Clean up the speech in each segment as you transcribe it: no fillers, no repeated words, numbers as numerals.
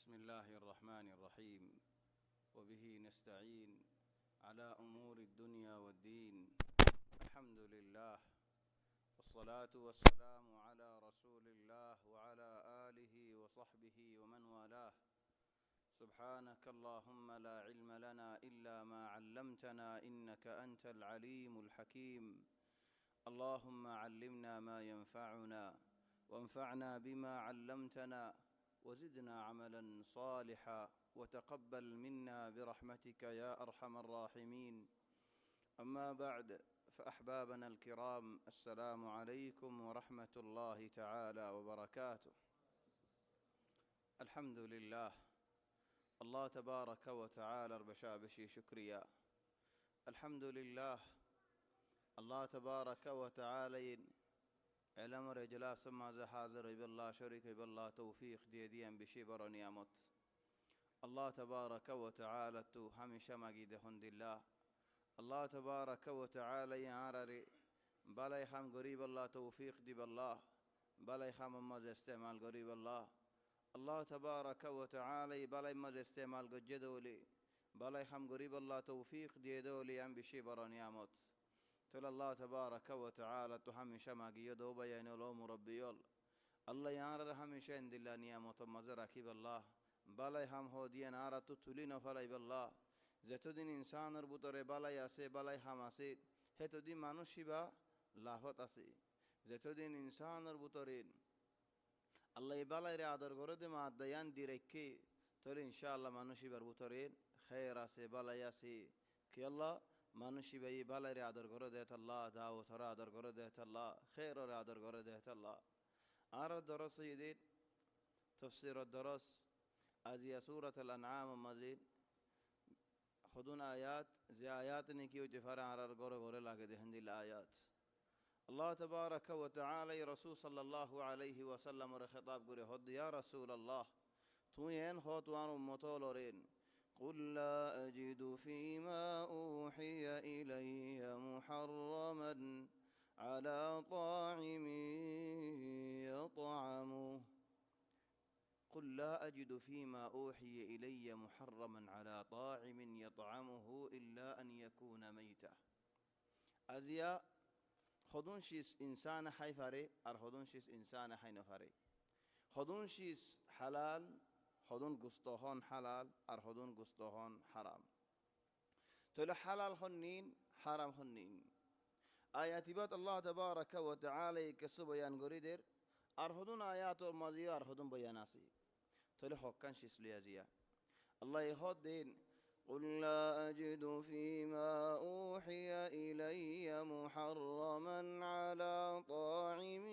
بسم الله الرحمن الرحيم وبه نستعين على أمور الدنيا والدين. الحمد لله والصلاة والسلام على رسول الله وعلى آله وصحبه ومن والاه. سبحانك اللهم لا علم لنا إلا ما علمتنا إنك أنت العليم الحكيم. اللهم علمنا ما ينفعنا وانفعنا بما علمتنا وزدنا عملا صالحا وتقبل منا برحمتك يا أرحم الراحمين. أما بعد، فأحبابنا الكرام، السلام عليكم ورحمة الله تعالى وبركاته. الحمد لله، الله تبارك وتعالى بشابشي شكريا. الحمد لله، الله تبارك وتعالى علم رجلا سما حاضر بالله شريك بالله توفيق ديديا بشبر نعمت الله تبارك وتعالى تو هميشه مجيد هند الله تبارك وتعالى يعرري بلاي خم قريب الله توفيق دي بالله بلاي خم مز استعمال قريب الله تبارك وتعالى بلاي مز استعمال قجدولي بلاي خم قريب الله توفيق ديدولي ام بشبر نعمت تل الله تبارك وتعالى تهمش ما قيدو بيان لو مربيول الله يار همش عند الله نعمت مزر كيب الله بلاي هم هودي نار تتلين فلاي بالله زتودين إنسان ربطر بلاي أسي بلاي هم أسي هتودين مانوشي با لاهوت أسي زتودين إنسان ربطرين الله بلاي رادر غرد ما ديان ديركي تل إن شاء الله مانوشي بربطرين خير أسي بلاي أسي كي الله মানুষই ভাই বালারে আদর করে দেয় আল্লাহ, দাওয়াতরা আদর করে দেয় আল্লাহ, খেয়রের আদর করে দেয় আল্লাহ। আর দরস ঈদের তফসির দরস আজিয়া সূরাতুল আনআম মাজিদ খুদুন আয়াত যে আয়াত নাকি ওই ফারা আর গরে গরে লাগে দেখেন দিল আয়াত আল্লাহ তাবারাক ওয়া তাআলা রাসূল সাল্লাল্লাহু আলাইহি ওয়াসাল্লাম এর খেতাব করে হদ ইয়া রাসূলুল্লাহ তুই এন হত ওয়ান উম্মত লরেন قل لا أجد فيما أوحي إلي محرما على طاعم يطعمه قل لا أجد فيما أوحي إلي محرما على طاعم يطعمه إلا أن يكون ميتا أزيا خدون شيس إنسان حي فاري أر خدون شيس إنسان حي نفاري خدون شيس حلال خدون گستاهان حلال ار خدون گستاهان حرام تول حلال خنين حرام خنين آياتي بات الله تبارك وتعالى كسو بيان غريدر ار خدون آيات الماضية ار خدون بياناسي تول حقان شسليازيا الله يخد دين قل لا أجد فيما أوحي إلي محرما على طاعم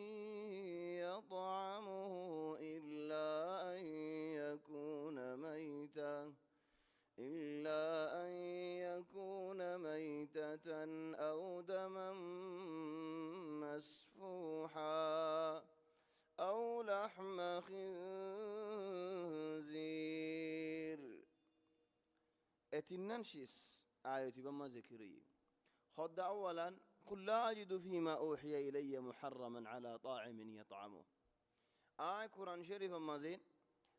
يطعمه إلا أن يكون ميتة أو دما مسفوحا أو لحم خنزير اتننشس آية بما ذكري خد أولا قل لا أجد فيما أوحي إلي محرما على طاعم يطعمه قرآن شريف مازين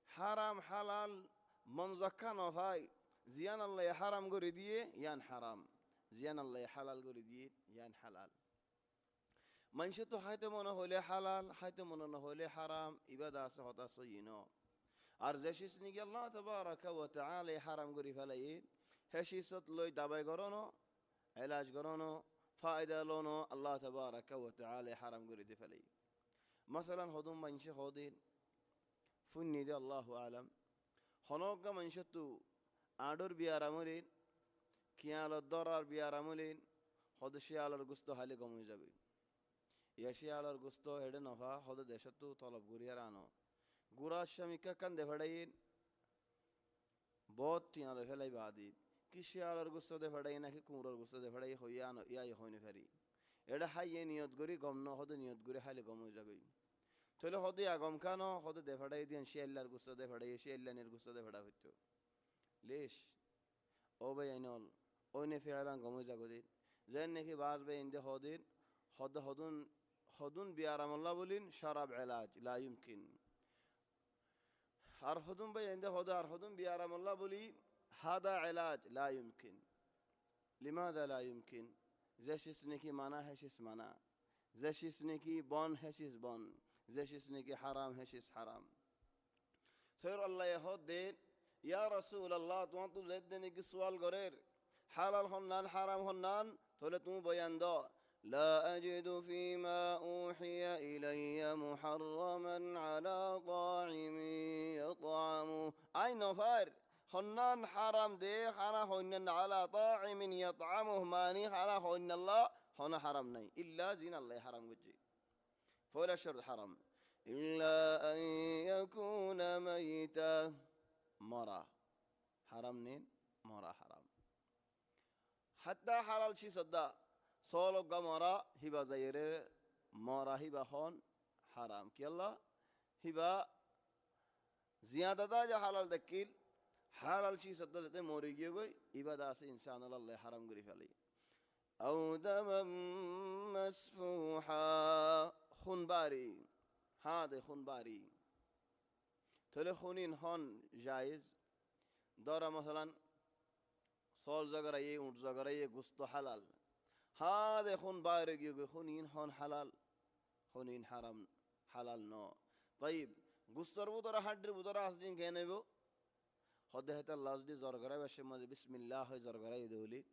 حرام حلال من زكانا فاي زيان الله حرام قرديه يان حرام زيان الله حلال قرديه يان حلال من شتو حيتمونه هولي حلال حيتمونه هولي حرام إبدا سهوتا صينو أرزشيس نيجي الله تبارك وتعالى حرام قري فلايين هشيست لوي دابي قرونو علاج قرونو فائدة لونو الله تبارك وتعالى حرام قري دي فلايين مثلا هدوم منشي خودين فني دي الله أعلم هنوكا منشتو آدور بيارامولين كيال الضرر بيارامولين خود شيال الغستو حالي قمو جابين يا شيال الغستو هيدا نفا خود دشتو طلب غريارانو غورا شميكا كان دفداين بوت تيال فلاي بادي كي شيال الغستو دفداين نكي كورر غستو دفداي خويانو يا يخويني فري এডা হাইয়ে নিয়ত করি গম ন হদ নিয়ত করে হাইলে গম হয়ে যাবে তলে হদে আগম কানো হদে দেফাড়াই দিন সে আল্লাহর গুস্ত দেফাড়াই সে আল্লাহর গুস্ত দেফাড়া হইতো লেশ ও ভাই আইনল ওইনে ফেরান গম হয়ে যাবে যেন নাকি বাজবে ইন্দে হদিন হদ হদুন হদুন বিয়ারাম আল্লাহ বলিন শরাব ইলাজ লা ইমকিন আর হদুম ভাই এন্দে হদা আর হদুম বিয়ারাম আল্লাহ বলি হাদা এলাজ লা ইউমকিন লিমাদা লা ইউমকিন জেশিস নাকি মানা হেশিস মানা জেশিস নাকি বন হেশিস বন জেশিস নাকি হারাম হেশিস হারাম ফের আল্লাহ হদ দে ইয়া রাসূল আল্লাহ তোমার তো জেদ দেনে কি সওয়াল করের হালাল হন্নান হারাম হন্নান তাহলে তুমি বয়ান দাও لا أجد فيما أوحي إلي محرما على طاعم يطعمه أي نفر خنان حرام دي خنا خنن على طاعم يطعمه ماني خنا خن الله هنا حرام ني إلا زين الله حرام وجي فولا شرط حرام إلا أن يكون ميتا مرا حرام نين مرا حرام حتى حلال شي صدا صولو غمرا هبا زيره مرا هبا خون حرام كي الله هبا زيادة دا جا حلال دكيل حلال شي صدا لته موري گيو گوي عبادت سے انسان الله حرام گري فلي او دم مسفوحا خنباري هذا خنباري تله خونين هون جائز دارا مثلا سول زغراي اونٹ زغراي گوشت حلال هذا خنباري گيو خونين هون حلال خونين حرام حلال نو طيب گوشتر بو ترا حدر بو ترا اسدين كينيبو خدهت الله دي زرغراي بش بسم الله زرغراي دولي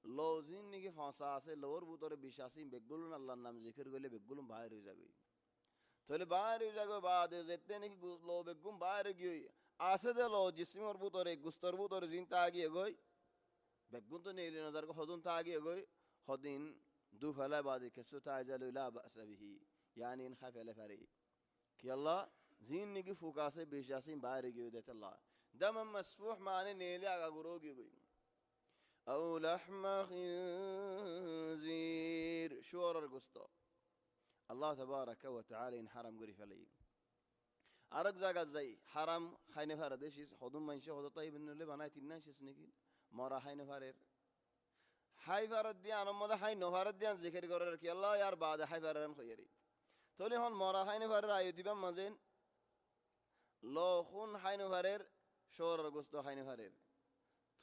লজিন নাকি ফাঁসা আছে লোর ভিতরে বিশ্বাসী বেগুলুন আল্লাহর নাম জিকির করলে বেগুলুন বাইর হয়ে যাবে তাহলে বাইর হয়ে যাবে বাদে যেতে নাকি লো বেগুম বাইর গিয়ে আছে দে লো জিসিমর ভিতরে গুস্তর ভিতরে জিনতা আগিয়ে গই বেগুন তো নেই নজর কো হদুন তা আগিয়ে গই হদিন দু ফলা বাদে কেসু তাজালু লা বাসবিহি يعني ان خاف على فري কি আল্লাহ জিন নাকি ফুকাসে বিশ্বাসী বাইর গিয়ে দেতে আল্লাহ দম مسفوح মানে নেলে আগা গুরো গিয়ে أو لحم خنزير شور القسطة الله تبارك وتعالى إن حرم قريف عليه أرق زاقات زي حرم خاين فاردش خدوم منشي خدو طيب إنه اللي بنايت الناس سنكين مرا خاين فارر حي فارد ديان أمدا حي نفارد ديان ذكر قرر كي الله يار بعد حي فاردن خيري تولي هون مرا خاين فارر آيو ديبا مزين لو خون خاين فارر شور القسطة خاين فارر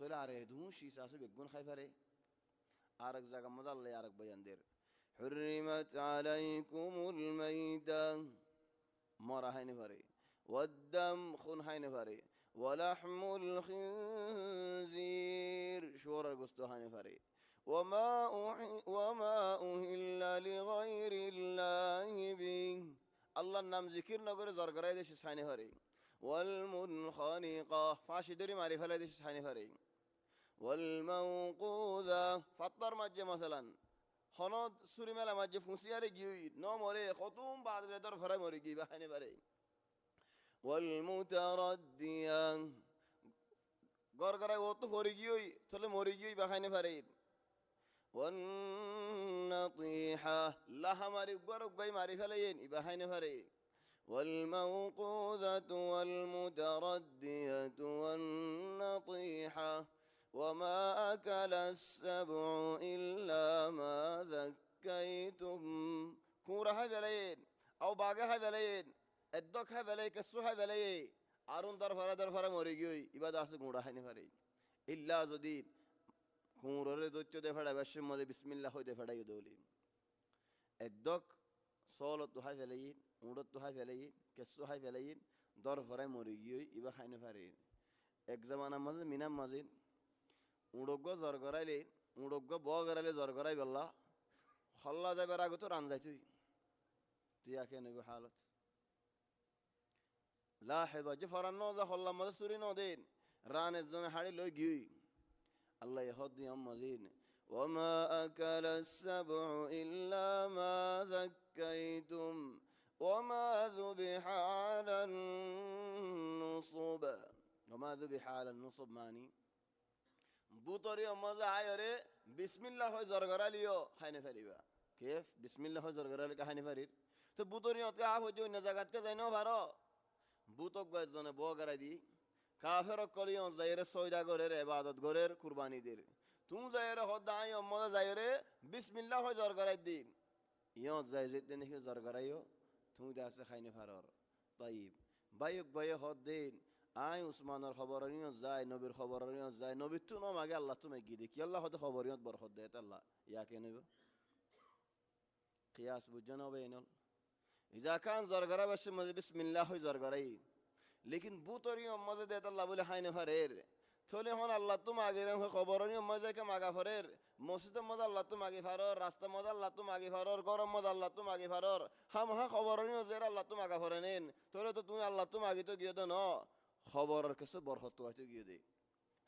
تولي عره دون شي ساسو بيقون خيفره عرق زاقا مدال عرق بياندير حرمت عليكم الميتة مرا هاي نفري والدم خون هاي نفري ولحم الخنزير شور القستو هاي نفري وما أهل لغير الله به الله نام ذكر نقول زرقرأي ديش هاي نفري والمنخنقة فاشي دري معرفة لا ديش هاي نفري والموقوذة فطر مجة مثلا خنود سوري ملا مجة فنسياري جيوي نو موري خطوم بعد ردر فرا موري جيوي بحاني بري والمتردية غرغرة وطو فوري جيوي تولي موري جيوي بحاني بري والنطيحة لها ماري غرق غي ماري فلين بحاني بري والموقوذة والمتردية والنطيحة وما أكل السبع إلا ما ذكيتم كورة هذلين أو باقي هذلين الدك هذلين كسو هذلين أرون درفرا موريجي إبادة كورة هنفري إلا زدين كورة دوتشو دفعة بشر مودي بسم الله هو دفعة يدولي الدك صولت هذلين مودت هذلين كسو هذلين درفرا موريجي إبا هنفري إكزمان مازن مينا مازن উড়গ্য জ্বর করাইলে উড়গ্য ব করাইলে জ্বর করাই বললা হল্লা যাবার আগে তো রান যাই তুই আকে নেবে হালত লাহেজ যে ফরান ন যা হল্লা মধ্যে সুরি ন দিন রানের জন্য হাড়ি লই গিয়ে আল্লাহ হদ দি আম্মাজিন وما أكل السبع إلا ما ذكيتم وما ذبح على النصب وما ذبح على النصب ماني বুতরি মজা আয়রে বিসমিল্লাহ হয় জরগরা লিও খাইনে ফেরিবা কেফ বিসমিল্লাহ হয় জরগরা লি খাইনে ফেরির তো বুতরি অতে আ হইজ অন্য জায়গাতে যাইনো ভারো বুতক গজনে বগরা দি কাফের কলিও যাইরে সয়দা গরের ইবাদত গরের কুরবানি দের তুই যাইরে হদাই মজা যাইরে বিসমিল্লাহ হয় জরগরা দি ইয় যাই যেতে নাকি জরগরাইও তুই দাসে খাইনে ফারর طيب বাইক বাইয়ে হদ দিন আই উসমানের খবরনিয়ত যায় নবীর খবরনিয়ত যায় নবীর তু নম আগে আল্লাহ তুমি গিয়ে দেখি আল্লাহ হতে খবরনিয়ত বরকত দেয় আল্লাহ ইয়াকে নেব কিয়াস বুঝছেন হবে এনল ইজা খান জরগরা বসে মজে বিসমিল্লাহ হই জরগরাই লেকিন বুতরিও মজে দেয় আল্লাহ বলে হাই নেফারের থলে হন আল্লাহ তুম আগে খবরনিয়ত মজে কে মাগা ফরের মসজিদের মজা আল্লাহ তুম আগে ফারর রাস্তা মজা আল্লাহ তুম আগে ফারর গরম মজা আল্লাহ তুম আগে ফারর হাম হা খবরনিয়ত জের আল্লাহ তুম আগা ফরে নেন তোরে তো তুমি আল্লাহ তুম আগে তো গিয়ে তো ন খবরের কিছু বরকত হয়তো গিয়ে দে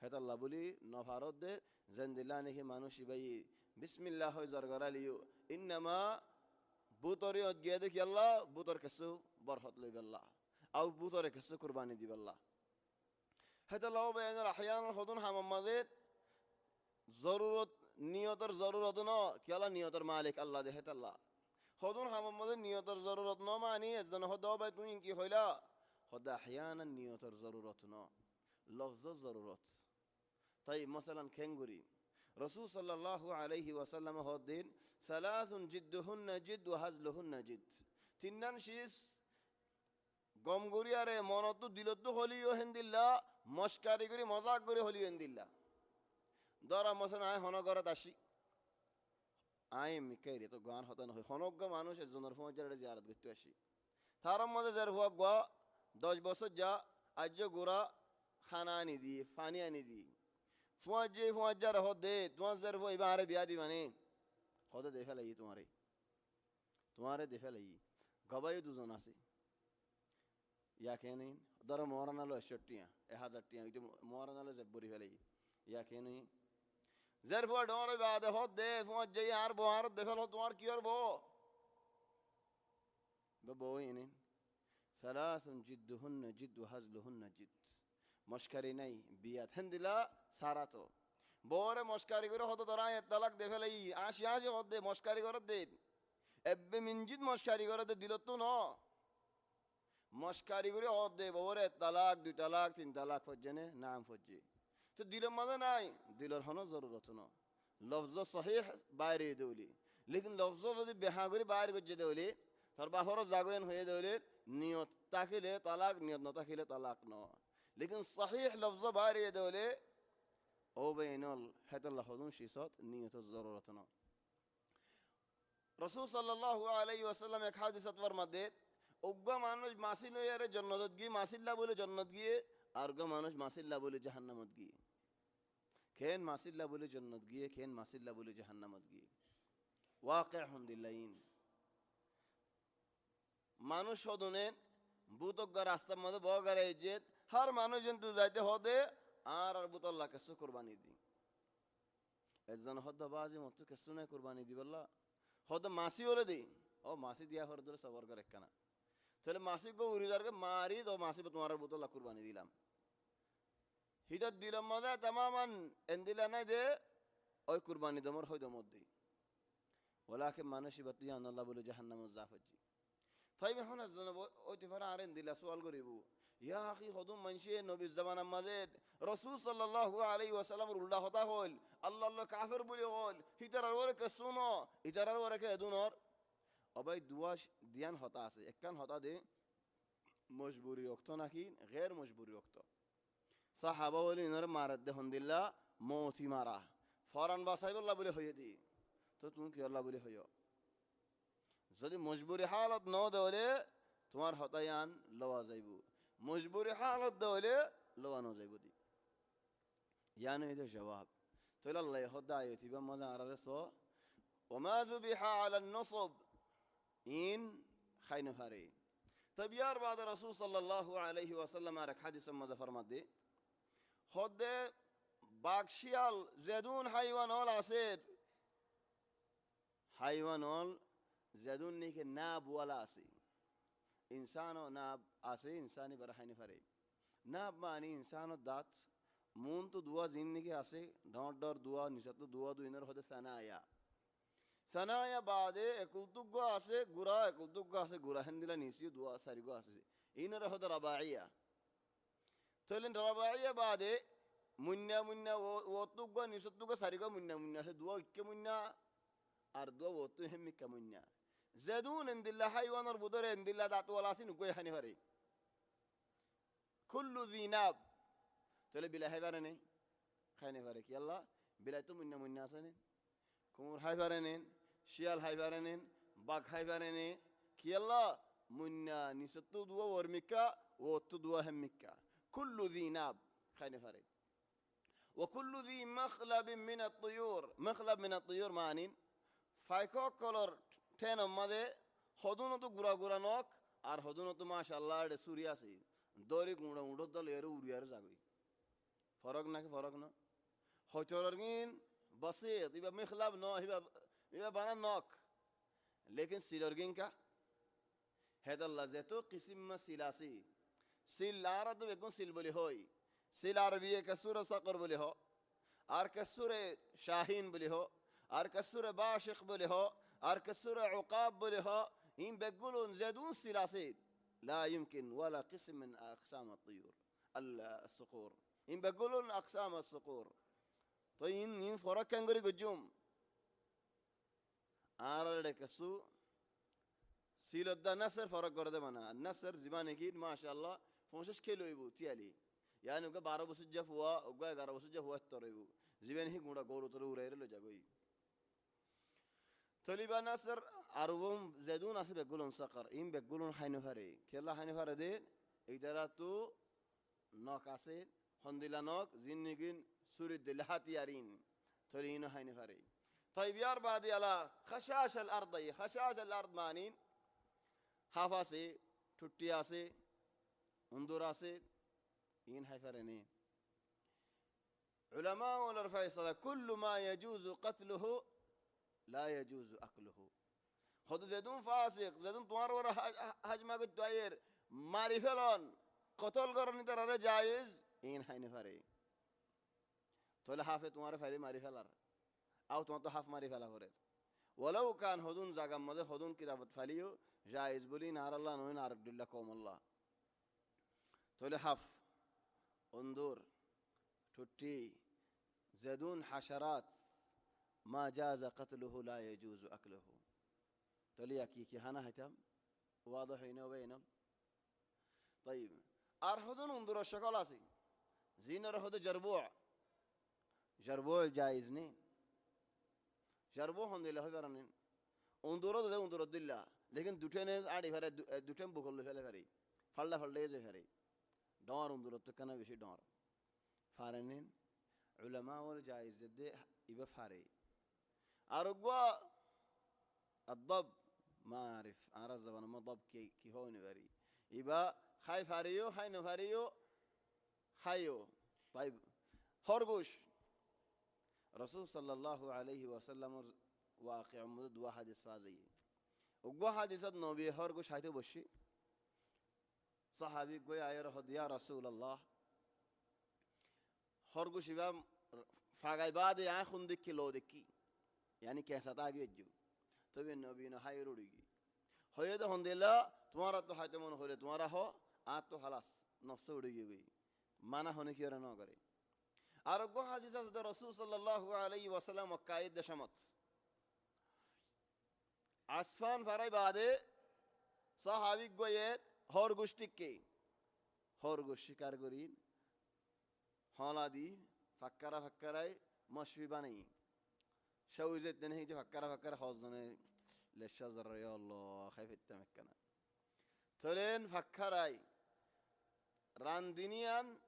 হেত আল্লাহ বলি নফারত দে জেন্দিল্লা নাকি মানুষ ভাই বিসমিল্লাহ হয় জরগরা লিও ইন্নামা বুতরিয়ত গিয়ে দেখি আল্লাহ বুতর কিছু বরকত লইবে আল্লাহ আউ বুতরে কিছু কুরবানি দিবে আল্লাহ হেত আল্লাহ বেয়ানের আহয়ান হদুন হামাম মাজিদ জরুরত নিয়তের জরুরত ন কি আল্লাহ নিয়তের মালিক আল্লাহ দে হেত আল্লাহ হদুন হামাম মাজিদ নিয়তের জরুরত ন মানি এজন হদ ভাই তুই কি হইলা হদ আহয়ান নিয়তের জরুরত ন লফজ জরুরত তাই মসালান খেঙ্গুরি রসুল সাল্লাল্লাহু আলাইহি ওয়াসাল্লাম হদ্দিন সালাসুন জিদ্দুহুন্না জিদ ওয়া হাজলুহুন্না জিদ তিন্নান শীষ গমগুরিয়ারে মনত দিলত হলিও হেন্দিল্লা মস্কারি করি মজাক করে হলিও হেন্দিল্লা দরা মসন আয় হনগরত আসি আয় মিকাইরে তো গান হতান হয় হনজ্ঞ মানুষ এজনের ফৌজারে জিয়ারত করতে আসি তার মধ্যে যার হুয়া গা 10 বছর যা আজ গোড়া খানা আনি দি পানি আনি দি ফুয়ার হদ দে তোমার যার হুয়া এবার আরে বিয়া দিবানে হদে দে ফেলাই তোমারে দে ফেলাই গবাই দুজন আছে ইয়া খেয়ে নেই ধরো মহারানালো 61 টিয়া 1000 টিয়া মহারানালো জব্বরি ফেলাই ইয়া খেয়ে নেই যার হুয়া ডরে বাদে হদ দে ফুয়ার যাই আর বো আর দে ফেলো তোমার কি আর বো বউ এনে সালাসুন জিদ্দুহুন্না জিদ ওয়া হাজলুহুন্না জিদ মস্কারি নাই বিয়াত হেন্দিলা সারা তো বরে মস্কারি করে হতো তোরা তালাক দে ফেলাই আসি হদ দে মস্কারি করে দে এব্বে মিনজিত মস্কারি করে দে দিল তো ন মস্কারি করে হদ দে বরে তালাক 2 তালাক 3 তালাক ফজ্জেনে নাম ফজ্জে তো দিলের মজা নাই দিলর হনো জরুরত ন লফজ সহিহ বাইরে দেউলি লেকিন লফজ যদি বেহা করে বাইরে গজে দেউলি তোর বাহর জাগেন হয়ে দেউলি নিয়ত তাকিলে তালাক নিয়ত ন তাকিলে তালাক ন লেকিন সহিহ লফজ বাইরে দেউলি ও বেইনল হেতাল্লাহ হদুন শিসত নিয়ত জরুরত ন রাসূল সাল্লাল্লাহু আলাইহি ওয়াসাল্লাম এক হাদিসত ফরমাতে উগ্গ মানুষ মাসি নয়ারে জান্নাতত গিয়ে মাসিল্লা বলে জান্নাত গিয়ে আর গো মানুষ মাসিল্লা বলে জাহান্নামত গিয়ে খেন মাসিল্লা বলে জান্নাত গিয়ে খেন মাসিল্লা বলে জাহান্নামত গিয়ে ওয়াকি'হুন হুমদিল্লাইন মানুষ হদনে বুতজ্ঞ রাস্তার মধ্যে বগারে ইজ্জত হর মানুষ জন্তু যাইতে হদে আর বুতল্লাহ কিছু কুরবানি দি এজন হদ বাজি মত কিছু না কুরবানি দিবল্লা হদ মাসি হলে দি ও মাসি দিয়া হর ধরে সবর করে একখানা তাহলে মাসি গো উড়িদারকে মারি তো মাসি তোমার বুতল্লাহ কুরবানি দিলাম হিদত দিলাম মজা তামামান এন্দিলা নাই দে ওই কুরবানি দমর হইতো মধ্যে ওলাকে মানুষই বাত জান আল্লাহ বলে জাহান্নামে জাফজি তাই এখন ওই তিফারা আরেন দিলা সওয়াল করিব ইয়া আখি হদুম মানশে নবীর জামানার মাঝে রাসূল সাল্লাল্লাহু আলাইহি ওয়াসাল্লামের উল্টা হতা হল আল্লাহ আল্লাহ কাফের বলি হল হিতারার ওরে কে শুনো হিতারার ওরে কে দুনর অবাই দুয়া দিয়ান হতা আছে একখান হতা দে মজবুরি রক্ত নাকি গैर মজবুরি রক্ত সাহাবা বলি ইনর মারাত দে হন্দিল্লা মৌতি মারা ফরান বাসাই বল্লা বলে হয়ে দি তো তুমি কি আল্লাহ বলে হইও যদি মজবুরি হালত ন দেলে তোমার হতায়ান লওয়া যাইব মজবুরি হালত দেলে লওয়া ন যাইব দি ইয়ানো এটা জবাব তো আল্লাহ হদা আইতিবা মজা আরারে সো ওমা যুবিহা আলা নসব ইন খাইন হারে তব ইয়ার বাদ রাসূল সাল্লাল্লাহু আলাইহি ওয়াসাল্লাম আর হাদিস মজা ফরমাত দে হদে বাকশিয়াল জেদুন হাইওয়ান হল আছে হাইওয়ান হল জেদুন নিকে নাব ওয়ালা আছে ইনসানও নাব আছে ইনসানি বার হাইনি পারে নাব মানে ইনসানও দাঁত মন তো দুয়া জিন নিকে আছে ডর ডর দুয়া নিশাত দুয়া দুইনের হদে সানায়া বাদে একুলতুগ্গ আছে গুরা একুলতুগ্গ আছে গুরা হেন্দিলা নিসি দুয়া সারিগো আছে ইনর হদে রাবাইয়া তলেন রাবাইয়া বাদে মুন্না মুন্না ওতুগ্গ নিসতুগ্গ সারিগো মুন্না মুন্না আছে দুয়া ইক্কে মুন্না আর দুয়া ওতু হেমিক্কা মুন্না জেদুন এন্দিল্লা হাইওয়ানর বুদরে এন্দিল্লা দাঁতওয়ালা আছে নুকই হানি পারে কুল্লু যিনাব তাহলে বিলাই হাই পারে নেই খাইনে পারে কি আল্লাহ বিলাই তো মুন্না মুন্না আছে নেন কুমুর হাই পারে নেন শিয়াল হাই পারে নেন বাঘ হাই পারে নে কি আল্লাহ মুন্না নিসত্তু দুয়া ওরমিকা ও তো দুয়া হেমিকা কুল্লু যিনাব খাইনে পারে وكل ذي مخلب من الطيور مخلب من الطيور معنين فايكو كولر تين ماده হদুনো তো গুড়া গুড়া নক আর হদুনো তো মাশাআল্লাহ এর সুরি আছে দরি গুড়া উড়ো দল এর উড়িয়ার জাগই ফরক নাকি ফরক না হচরগিন বসে ইবা মিখলাব ন ইবা বানা নক लेकिन सिलरगिन का হেদাল্লাহ যেত কিসিম মা সিলাসি সিল আরা তো বেগুন সিল বলি হই সিল আরবিয়ে কাসুরা সাকর বলি হ আর কাসুরে শাহিন বলি হ আর কাসুরে বাশিক বলি হ আর কাসুরে উকাব বলি হ ইন বেগুলুন জেদুন সিলাসি لا يمكن ولا قسم من أقسام الطيور الصقور إن بيقولون أقسام الصقور طيب إن فرق كانغري جوم آرال كسو سيلو دا نصر فرق کرده منا نصر زمانه کی ماشاءالله 5 کیلو ایبو تیالی يعني ওকে 12 বছর যা হুয়া ওকে 11 বছর যা হুয়া তরেবু জীবন হি গুড়া গরু তরে উড়াইরে লো যাগই তলিবা নাসর আরবম জেদুন আছে বেগুলন সাকার ইম বেগুলন হাইনো হারে খেলা হাইনো হারে দে এইদারা তো নক আছে হন্দিলা নক জিন্নিগিন সুরি দিলহাতিয়ারিন তলিনো হাইনো হারে طيب يا بعد على خشاش الارض خشاش الارض مانين হাফাসে টুটি আছে উন্দুর আছে ইন হাইফারেনে উলামা ওয়াল ফায়সালা কুল্লু মা ইয়াজুজু قتله لا يجوز اكله خود زيدون فاسق زيدون তোমার ওর হাজমা কো দায়ের মারি ফেলন কতল করনি তারে জায়েজ ইন হাইনে পারে তাহলে হাফে তোমার ফাইলে মারি ফেলার আও তোমার তো হাফ মারি ফেলা করে ওয়ালাউ কান হুদুন জাগাম মধ্যে হুদুন কিতাবত ফালিও জায়েজ বলি নার আল্লাহ নয় নার আব্দুল্লাহ কওম আল্লাহ তাহলে হাফ উন্দুর টুটি زيدون حشرات ما جاز قتله لا يجوز أكله تلي أكيكي هنا هتم واضح هنا وبينه طيب أرهدون انظر الشكلاسي زين أرهد جربوع جربوع جائز نين جربوع هندي له فرنين انظر ده انظر الدلة لكن دوتين عادي فري دوتين بقول له فري فلا فلا يجي فري دار انظر تكنا بشي دار فارنين علماء والجائز ده يبقى فاري أرجوا الضب ما أعرف أنا زمان ما ضب كي هو نفري يبقى خايف هاريو خاي نفريو خايو طيب خرجوش رسول صلى الله عليه وسلم واقع مدد واحد إسفازي وواحد يصد نبي خرجوش هايتو بشي صحابي قوي عيره يا رسول الله خرجوش يبقى فاقي بعد يعني خندك كيلو دكي يعني कैसा था आगे जो तभी नबी ने हाय रोड़ीगी होये तो हंदेला तुम्हारा तो हाथ मन होले तुम्हारा हो आज तो हलास नफ्स उड़ेगी गई माना होने की और ना करे आरोग्य हादिसा तो रसूल सल्लल्लाहु अलैहि वसल्लम मक्काए दशमत आसफान फराई बादे साहाबी गोये हर गुष्टिक के हर गुष्टिकार करीन हालादी फक्करा फक्कराई मशवी बनी شوزت دنهي فكر خوزني للشجر يا الله خايف التمكنا تلين فكراي راندينيان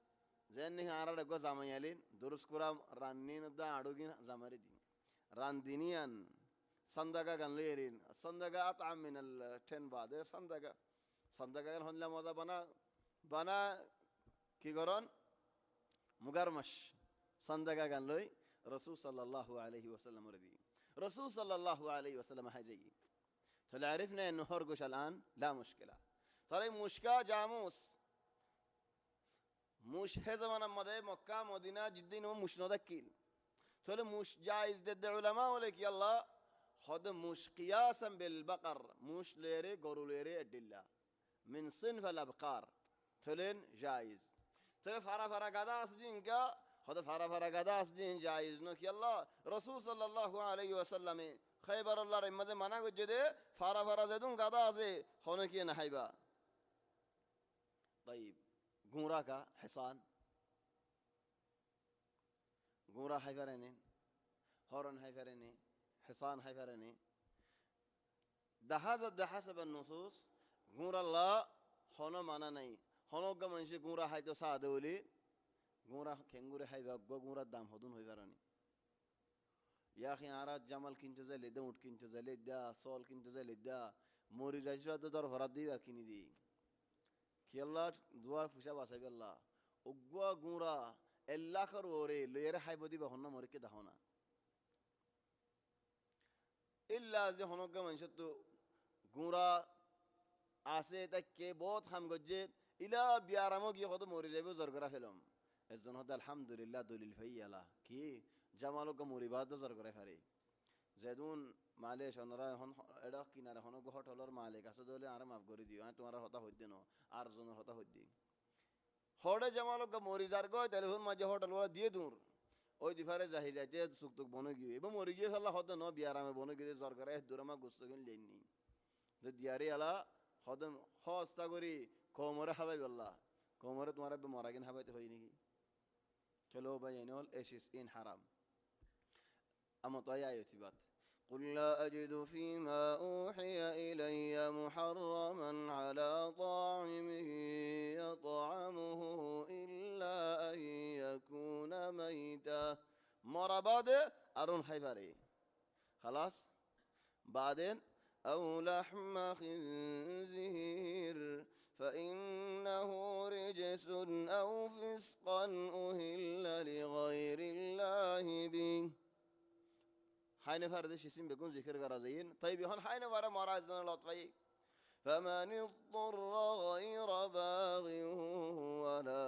زنه عرض جو زمانيالين درس كرام رانين دا عدوين زمردين راندينيان صندقة كان ليرين الصندقة أطعم من التن بعد صندقة كان هنلا موضع بنا كي قرن مقرمش صندقة كان لوي رسول صلى الله عليه وسلم ردي رسول صلى الله عليه وسلم هجي طلع عرفنا انه هرقش الان لا مشكله طلع مشكا جاموس مش هزمان مدى مكة مدينة جدين ومش ندكين طلع مش جائز ضد علماء ولك يلا خد مش قياسا بالبقر مش ليري قرو ليري الدلة من صنف الابقار طلع جائز طلع فرا قدا أصدين كا خد فرا قدا أصدين جائز نك يلا رسول صلى الله عليه وسلم خيبر الله رحمة منا وجده فرا زدون قدا أزي خونك ينحيبا طيب গুঁড়া কা হেসান গুঁড়া হাই পারেনি হরন হাই পারেনি হেসান হাই পারেনি দেখা সেবেন নসুস গুঁড়া লা হন মানা নাই হনজ্ঞা মানুষে গুঁড়া হাইতো সাহ দেউলি গুঁড়া খেঙ্গুরে হাইবা গুঁড়ার দাম হদুন হয়ে পারানি ইয়াকি আরা জামাল কিনতে যাইলে দে উঠ কিনতে যাইলে দা সল কিনতে যাইলে দা মরি যাইছিল তো ধর হরাত দিই আর কিনি দিই খেয়াল্লা দুয়ার ফুসা বাসাই বেল্লা উগুয়া গুঁড়া এল্লাখর ওরে লইয়ারে হাইব দিবা হন্না মরিকে দাহ না ইল্লা যে হনজ্ঞা মানুষের তো গুঁড়া আছে তাই কে বহুত হাম গজ্জে ইলা বিয়ারামও গিয়ে কত মরি যাইব জোর করা ফেলম একজন হতে আলহামদুলিল্লাহ দলিল ভাই আলা কি জামালক মরিবাদ জোর করে ফারে যেদুন মালে সনরা এখন এটা কিনারে হন হোটেলের মালিক আছে দলে আর মাফ করে দিও তোমার হতা হইতে ন আর জনের হতা হইতে হড়ে জামালক মরি যার গয় তাহলে হুন মাঝে হোটেল ওরা দিয়ে দূর ওই দিফারে জাহি যাইতে সুখ তুক বনে গিয়ে এবং মরি গিয়ে ফেলা হতে ন বিয়ারামে বনে গিয়ে জোর করে দূরমা গুস্ত কিন লেননি যে দিয়ারি আলা হদম হস্তা করি কোমরে হাবাই বললা কোমরে তোমার মরা কিন হাবাইতে হয় নাকি চলো ভাই এনল এশিস ইন হারাম আমো তো আয়াতি বাত قل لا أجد فيما أوحي إلي محرما على طاعم يطعمه إلا أن يكون ميتا مرة بعد أرون حيفاري خلاص بعدين أو لحم خنزير فإنه رجس أو فسقا أهل لغير الله به حين فرد شسم بيكون ذكر غرازين طيب يهون حين فرد مرازنا لطفي فمن اضطر غير باغ ولا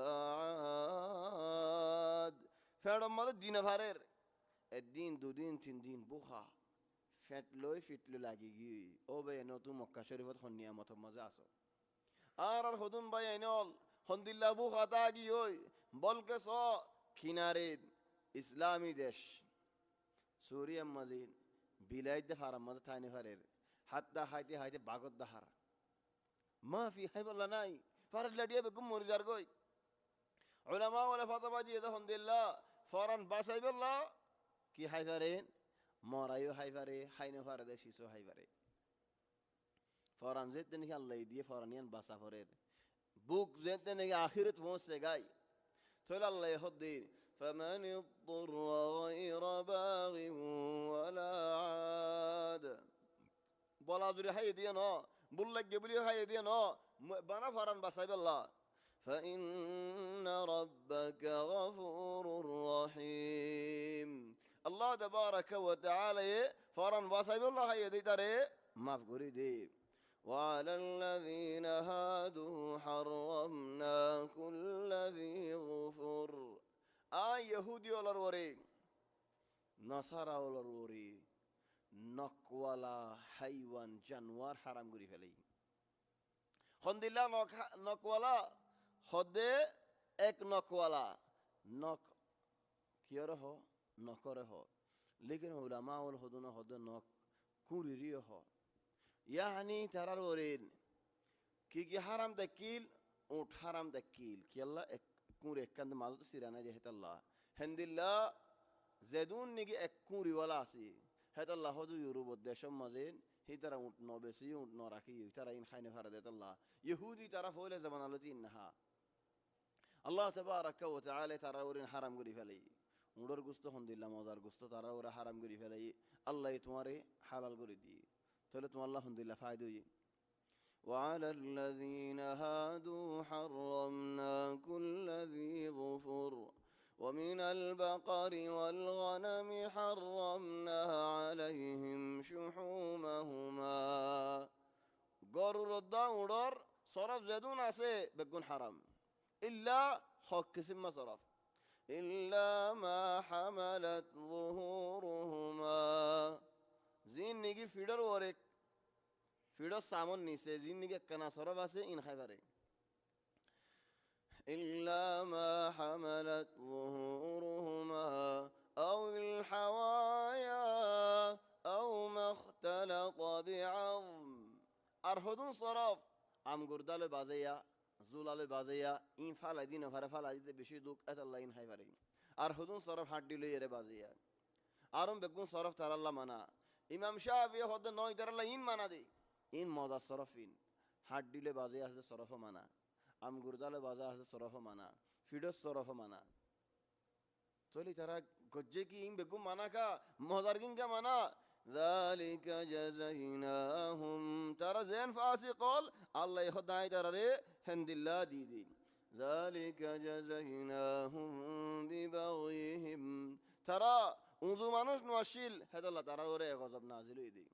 عاد فعلا ماذا الدين فارر الدين دو دين تين دين بوخا ফিটলো লাগি গিয়ে ও ভাই নতুন মক্কা শরীফত খন নিয়ামত মজা আছো আর হদুন ভাই আইনল হন্দিল্লা বু খাতা গি ওই বলকে স কিনারে ইসলামী দেশ সুরিয়া মজিন বিলাইতে ফারাম মত থাইনে ফারের হাত্তা হাইতে হাইতে বাগত দাহার মাফি হাইবল্লা নাই ফারাদ লাডিয়া বেগুম মরি যার গই উলামা ওয়ালা ফাতাবা দিয়ে হন্দিল্লা ফরান বাসাইবল্লা কি হাইফারেন মরাইও হাইফারে হাইনো ফারে দে শিশু হাইফারে ফরান যেতে নাকি আল্লাহ দিয়ে ফরানিয়ান বাসা ফরের বুক যেতে নাকি আখিরত পৌঁছে গাই তাহলে আল্লাহ হদ্দিন فمن اضطر غير باغ ولا عاد বলা জুরি হাই দিয়ে ন বুল্লাগে বলি হাই দিয়ে ন বানা ফরান বাসাই বল্লা فإن ربك غفور رحيم আল্লাহ তাবারাকা ওয়া তাআলা ফরান বাসাই বল্লা হাই দি তারে মাফ করে দে وعلى الذين هادوا حرمنا كل ذي ظفر يهودي ওলার ওরে নাসারা ওলার ওরে নকওয়ালা হাইওয়ান জানোয়ার হারাম করে ফেলে খন্দিল্লা নকওয়ালা হদে এক নকওয়ালা নক কিয়র হ নকরে হ লেকিন উলামা ওল হদুন হদে নক কুরিরিয় হ ইয়ানি তারার ওরেন কি হারাম দাকিল উঠ হারাম দাকিল কি আল্লাহ এক কুঁড়ি একান্ত মাদত সিরানা যে হেতাল্লাহ হেন্দিল্লা জেদুন নিগি এক কুঁড়িওয়ালা আছে হেতাল্লাহ হদু ইউরোপ দেশম মাঝে হি তারা উঠ ন বেশি উঠ ন রাখি তারা ইন খাইনে ফারা দেতাল্লাহ ইহুদি তারা ফলে জামান আলোতি ইন্নাহা আল্লাহ তাবারাকা ওয়া তাআলা তারা ওরেন হারাম করি ফেলে উড়র গুস্ত হন্দিল্লা মজার গুস্ত তারা ওরা হারাম করি ফেলে আল্লাহ তোমারে হালাল করে দি তাহলে তোমার আল্লাহ হন্দিল্লা ফায়দা وعلى الذين هادوا حرمنا كل ذي ظفر ومن البقر والغنم حرمنا عليهم شحومهما গরুর দাউড়র সরফ জেদুন আছে বেগুন হারাম ইল্লা হক কিসিম মা সরফ ইল্লা মা হামালাত যুহুরুহুমা জিন নিগি ফিডর ওরে ফিডর সামন নিছে জিন নিগি কানা সরফ আছে ইন খাইবারে ইল্লা মা হামালাত যুহুরুহুমা আও আল হাওয়ায়া আও মাখতালাত বিআযম আর হদুন সরফ আম গুরদালে বাজাইয়া জুলালে বাজাইয়া ইন ফালাই দিন ফারে ফালাই দিতে বেশি দুঃখ এতাল্লা ইন হাই পারে আর হুদুন সরফ হাড্ডি লই এরে বাজাইয়া আরম বেগুন সরফ তারাল্লা মানা ইমাম শাফি হদে নয় তারাল্লা ইন মানা দে ইন মজা সরফ ইন হাড্ডিলে বাজে আছে সরফ মানা আম গুরদালে বাজা আছে সরফ মানা ফিডস সরফ মানা চলি তারা গজ্জে কি ইন বেগুন মানা কা মজার কিনকা মানা ذلك جزيناهم ترى زين فاسقول الله يخدعي ترى ري هند الله دي ذلك جزيناهم ببغيهم ترى انزو মানুষ নশিল হেদা আল্লাহ তারা ওরে গজব নাজিল হই দেই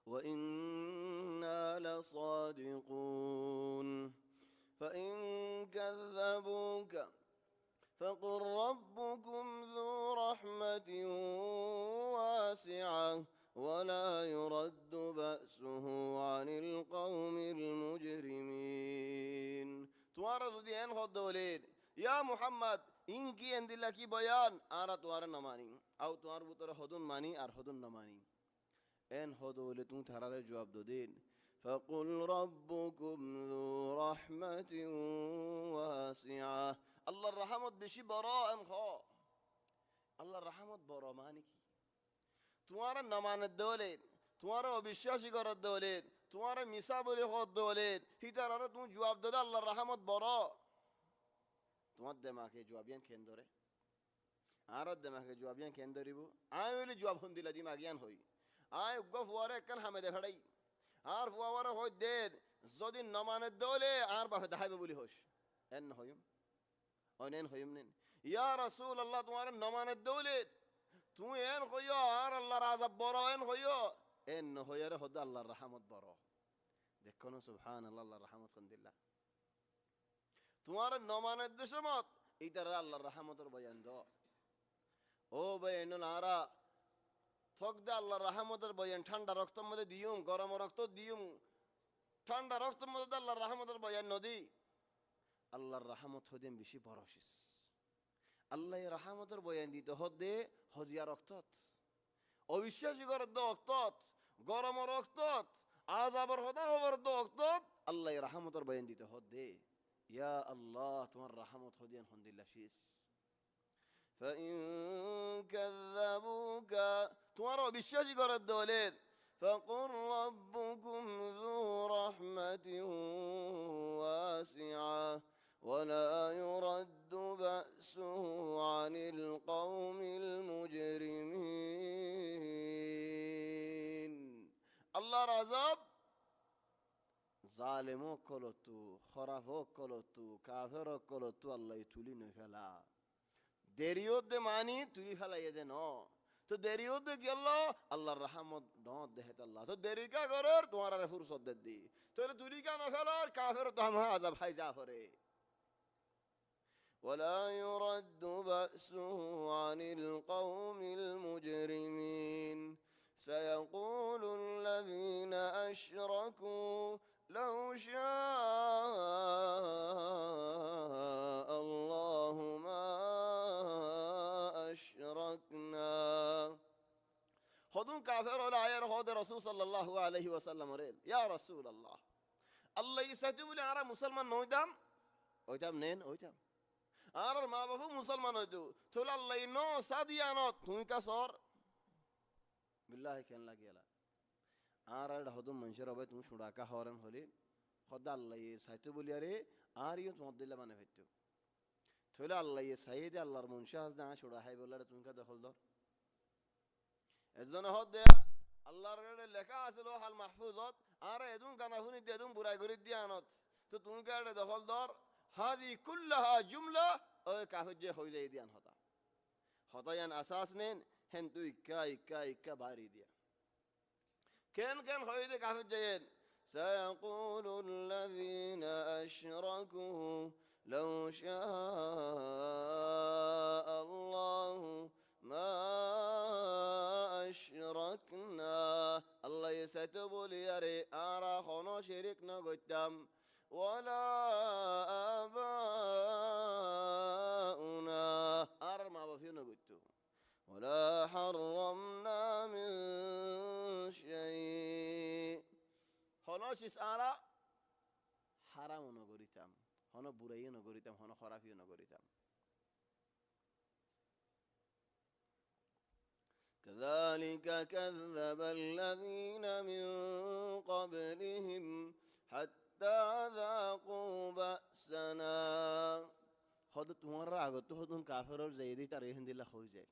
وإنا لصادقون فإن كذبوك فقل ربكم ذو رحمة واسعة ولا يرد بأسه عن القوم المجرمين توارا زديان خد دولين يا محمد إنكي عند الله كي بيان آرا توارا نماني أو توار بطر خدون ماني أر خدون نماني إن خدولي تون ترى جواب دودين فقل ربكم ذو رحمة واسعة الله الرحمة بشي براء خا الله الرحمة براء ماني كي توارا نمان الدولين توارا وبشاشي قرر الدولين توارا ميسا بولي خود دولين هي ترى تون جواب دودا الله الرحمة براء توار دماغي جوابيان كين دوره آراد دماغي جوابيان كين دوري بو آيولي جواب هندي لدي ماغيان هوي آي وقف واره كان حمد فداي আর ফুয়াওয়ারা হই দেন যদি নমানের দলে আর বাপে দেখাইবে বলি হোস এন হইম অনেন হইম নেন ইয়া রাসূল আল্লাহ তোমার নমানের দলে তুমি এন হইও আর আল্লাহর আযাব বড় এন হইও এন হইয়ারে হদ আল্লাহর রহমত বড় দেখুন সুবহানাল্লাহ আল্লাহর রহমত কন্দিল্লাহ তোমার নমানের দেশমত ইতার আল্লাহর রহমতের বয়ান দাও ও বয়ান নারা থক দে আল্লাহর রহমতের বয়ান ঠান্ডা রক্তের মধ্যে দিউম গরম রক্ত দিউম ঠান্ডা রক্তের মধ্যে আল্লাহর রহমতের বয়ান নদী আল্লাহর রহমত হদেম বেশি বরশিস আল্লাহ রহমতের বয়ান দিতে হদে হজিয়া রক্তত অবিশ্বাসী করার রক্তত গরম রক্তত আযাবের হদা হবার রক্তত আল্লাহ রহমতের বয়ান দিতে হদে ইয়া আল্লাহ তোমার রহমত হদিয়ান হন্দিল্লাহ শিস فإن كذبوك توارو بالشاجي قرد دولين فقل ربكم ذو رحمة واسعة ولا يرد بأسه عن القوم المجرمين الله رزاب ظالمو كلتو خرافو كلتو كافرو كلتو الله يتولي نفلا দেরিওতে মানি তুই ফেলাইয়ে দে ন তো দেরিওতে গেল আল্লাহর রহমত দত দেহত আল্লাহ তো দেরি কা করার তোমার আর ফুরসত দে দি তো তুই কা না ফেলার কাফের তো হাম আযাব হাই যা করে ولا يرد بأسه عن القوم المجرمين سيقول الذين أشركوا لو شاء الله ما أشركنا خذون كافر ولا عير خذ رسول صلى الله عليه وسلم ريل يا رسول الله الله يساتب لي عرب مسلمان نويدام ওইটাম নেন ওইটাম আর মা বাবু মুসলমান হইতো তোলা আল্লাহ নো সাদিয়ানত তুই কা সর বিল্লাহি কেন লাগিয়ালা আর আর হদম মানুষের হবে তুমি সুড়াকা হরেন হলে খোদা আল্লাহ সাইতো বলি আরে আর ইও তোমার দিলে মানে হইতো তোলা আল্লাহ সাইদে আল্লাহর মুনশা হাজ না সুড়া হাই বলারে তুমি কা দখল দর এজন হদ দেয়া আল্লাহর লেখা আছে লোহাল মাহফুজত আর এদুন কানাফুনি দেদুন বুড়াই করে দিয়ানত তো তুমি কা দখল দর هذه كلها جملة أو كافجة خويزة يديان هتا هتا ين أساس نين هنتو إكا باري ديا كان خويزة كافجة ين سيقول الذين أشركوا لو شاء الله ما أشركنا الله يستوب لي أرى خنا شركنا قدام ولا آباؤنا أرمى وفينا قلتو ولا حرمنا من শিস আরা হারামও নগরিতাম, হন বুড়াইও নগরিতাম, হন খরাফিও নগরিতাম। كذلك كذب الذين من قبلهم حتى ذاقوا بأسنا. خود تمہارا آگو تو خود کافر اور زیدی تاریخ دل خوش جائے،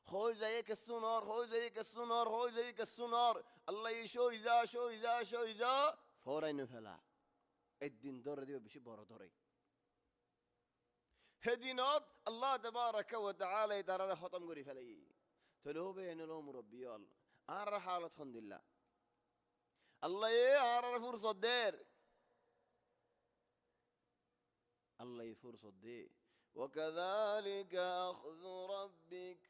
خوش جائے کسو نار، خوش جائے کسو نار، خوش جائے کسو نار. الله يشو إذا شو إذا شو إذا فورا نفلا الدين دور دي بشي بورا دوري هدينات الله تبارك وتعالى ترى ختم قري فلي تلو بين لو مربي الله أنا حالة الحمد لله الله أنا فرصة دير الله فرصة دير. وكذلك أخذ ربك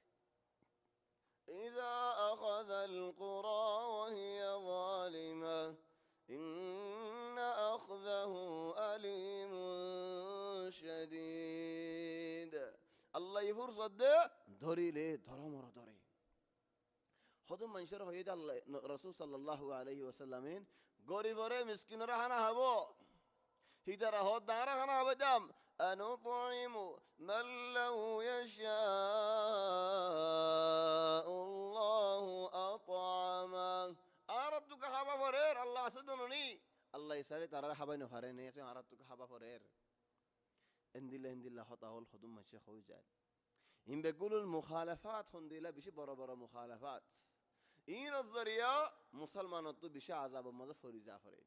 إذا أخذ القرى وهي ظالمة إن أخذه أليم شديد. الله فرصة دير ধরি লে ধরা মরা ধরে খদম মানুষের হয়ে আল্লাহ রাসূল সাল্লাল্লাহু আলাইহি ওয়াসাল্লামের গরিবরে মিসকিনরা হানা হবো হিদারা হদ দাঁড়া হানা হবে দাম أنطعم من لو يشاء الله أطعمه. أردتك حبا فرير الله سدنني الله يسالي ترى حبا نفرين أردتك حبا فرير اندي الله خطاه الخدم ماشي خوي جال. إن بيقولوا المخالفات هنديلا بشي برا مخالفات إن الزريعة مسلمان تو بشي عذاب ماذا فري جعفرين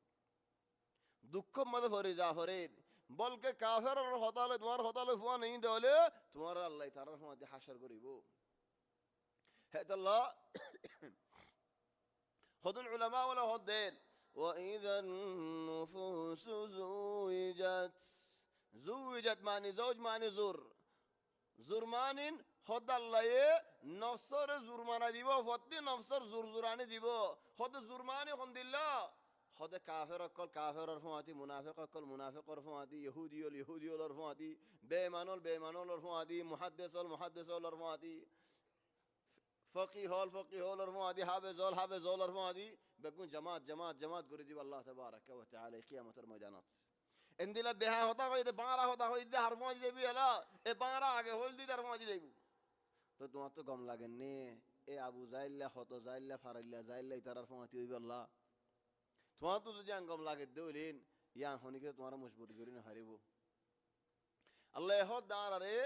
দুঃখ মধ্যে ভরে জাফরের বলকে কাফের আর হতালে তোমার হতালে ফুয়া নেই দেওয়ালে তোমার আল্লাহ তাআলার মধ্যে হাসর করিব হে আল্লাহ خذوا العلماء ولا هدين. وإذا النفوس زوجت معني زوج معني زور مانين خد الله نفسر زور مانا ديبو فتي نفسر زوراني ديبو خد زور ماني خند الله خد كافر أكل كافر أرفعتي منافق أكل منافق أرفعتي يهودي أرفعتي بيمان أرفعتي محدث أرفعتي فقيه أرفعتي حافظ أرفعتي بكون جماعت قريدي والله تبارك وتعالى قيامة الميدانات اندلا بها ہوتا کوئی تے بارا ہوتا کوئی تے حرفوں جے بھی ہلا اے بارا آگے ہول دی حرفوں جے دیبو تو تمہا تو گم لگنے اے ابو زائل خطو زائل فرل زائل طرفوں اتی ہوئی اللہ تمہا تو جان گم لگے دولین یان ہونی کہ تمہارا مجبور گرین ہریبو اللہ ہو دار رے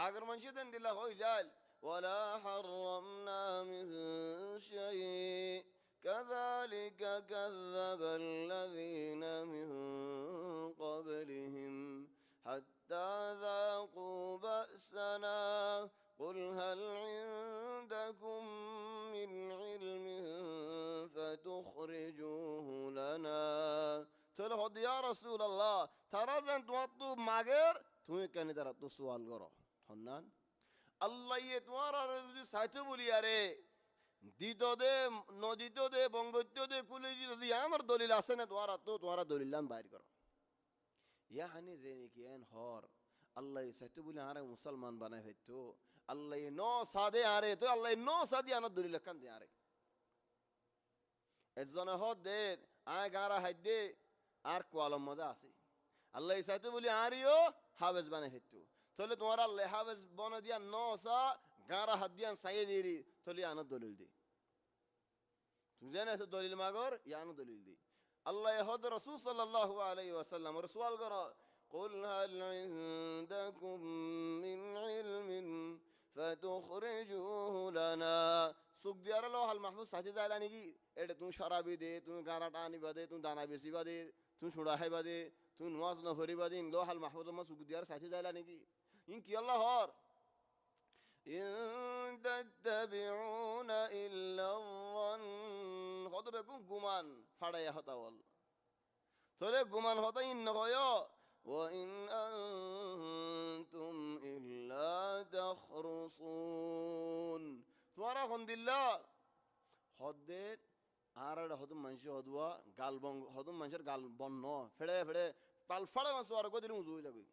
اگر منشد اندلا ہوئی جائل ولا حرمنا من شيء كذلك كذب الذين من قبلهم حتى ذاقوا بأسنا قل هل عندكم من علم فتخرجوه لنا. تقول يا رسول الله ترى أن توطوا ماغر تمہیں کہنے در تو سوال کرو حنان الله يتوارى رجل ساتو بولي يارے দিতো দে নদীতো দে বঙ্গত্য দে কুলি যদি আমার দলিল আছে না তোমারা দলিল বাইর করো ইয়ানি জেনে কি এন হর আল্লাহ সাইতো বলে আরে মুসলমান বানায় হইতো আল্লাহ নো সাদে আরে তো আল্লাহ নো সাদি আনা দলিল কান দে আরে এজনে হদ দে আয় গারা হাইদে আর কোয়ালম মজা আছে আল্লাহ সাইতো বলে আরিও হাফেজ বানায় হইতো তাহলে তোমার আল্লাহ হাফেজ বনা দিয়া নো সা গারা হাদিয়ান সাইয়েদিরি তলি আনা দলিল দি তুমি জানো তো দলিল মাগর ইয়ানো দলিল দি আল্লাহ হদ রাসূল সাল্লাল্লাহু আলাইহি ওয়াসাল্লাম রাসূল করো قل هل عندكم من علم فتخرجوه لنا সুখ দিয়ার লো হাল মাহফুজ সাথে যাইলা নাকি এটা তুমি শরাবি দে তুমি গানা টানি বাদে তুমি দানা বেশি বাদে তুমি সুড়া খাই বাদে তুমি নামাজ না পড়ি বাদে লো হাল মাহফুজ মা সুখ দিয়ার সাথে যাইলা নাকি ইন কি আল্লাহ হর إن تتبعون إلا الظن خذ بكم جمان فڑايا هتا وال تولي جمان هتا إن غيا وإن أنتم إلا تخرصون تمہارا خند الله خدت آراد هدم منشي هدوا قلبون هدم منشر قلبون نو فڑے پال فڑا مسوار کو دلوں زوي لگوي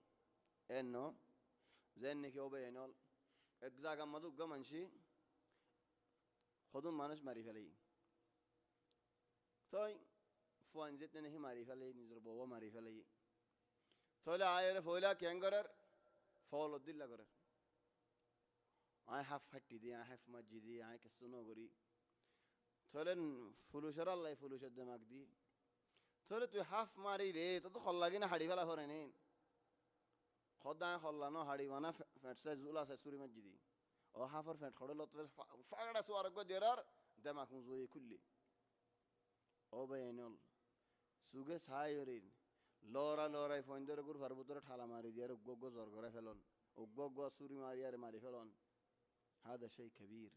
إنه زين نكيو بينول এক জায়গা মাদুক গা মানসি খদম মানুষ মারি ফেলাই তই ফুয়ান যেতে নাহি মারি ফেলে নিজের বউ মারি ফেলে তাহলে আয়ের ফয়লা ক্যাঙ্গরের ফল দিল্লা করে আয় হাফ ফাটি দিয়ে আয় হাফ মাজি দিয়ে আয় কিছু নগরী তাহলে ফুলুসের আল্লাহ ফুলুসের দেমাক দি তাহলে তুই হাফ মারি রে তো তো খল লাগি না হাড়ি ফেলা করে নেন খদায় খল্লানো হাড়ি বানা ফ্যাট সাইজ জুলা সাইজ চুরি মাজি দি ও হাফর ফ্যাট খড়ে লত ফাগড়া সোয়ারগ দেরার দেমাক মুজুই খুললি ও বেনল সুগে ছাই হরিন লড়া লড়াই ফন্দরে গুর ফার ভিতরে ঠালা মারি দিয়ে উগ্গ জ্বর করে ফেলন উগ্গ চুরি মারি আর মারি ফেলন হাদা সেই কবির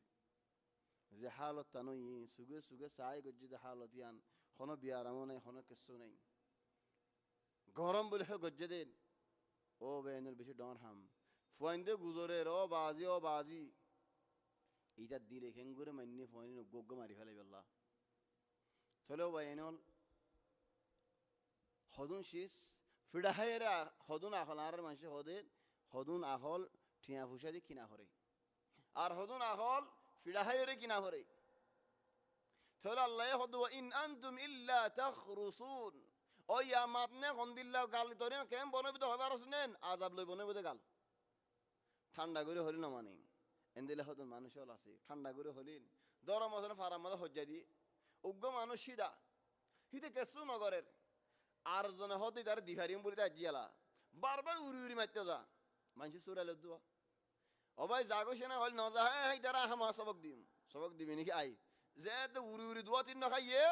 যে হালত তানুই সুগে সুগে ছাই গজ্জিতে হালত ইয়ান কোনো বিয়ারামও নাই কোনো কিছু নাই গরম বলে গজ্জে দেন ও বেনল বেশি ডর হাম ফন্দে গুজরের ও বাজি ইটা দিলে খেঙ্গুরে মান্য ফয়নি উগ্গ মারি ফেলাই বললা চলো বেনল হদুন শীষ ফিডাহাইরা হদুন আহল আর মানুষ হদুন আহল ঠিয়া ফুসা দিয়ে কিনা করে আর হদুন আহল ফিডাহাইরে কিনা করে তাহলে আল্লাহ হদু ইন আনতুম ইল্লা তাখরুসুন ও ইয়া মাতনে গন্দিল্লা গাল তরি কেম বনবি তো হবার আসনেন আজাব লই বনবি গাল ঠান্ডা করে হলি না মানে এন্দিলে হদুন মানুষ হল আছে ঠান্ডা করে হলিন দরম মশলা ফারাম মতো হজ্জা দি উগ্র মানুষ সিদা হিতে কেসু নগরের আর জনে হতে তার দিহারিম বলে তার জিয়ালা বারবার উড়ি উড়ি মারতে যা মানুষ সুরাল দোয়া ও ভাই জাগো সেনা হল নজা হ্যাঁ তারা হামা সবক দিবি নাকি আই যে তো উড়ি উড়ি দোয়া তিন খাইয়ে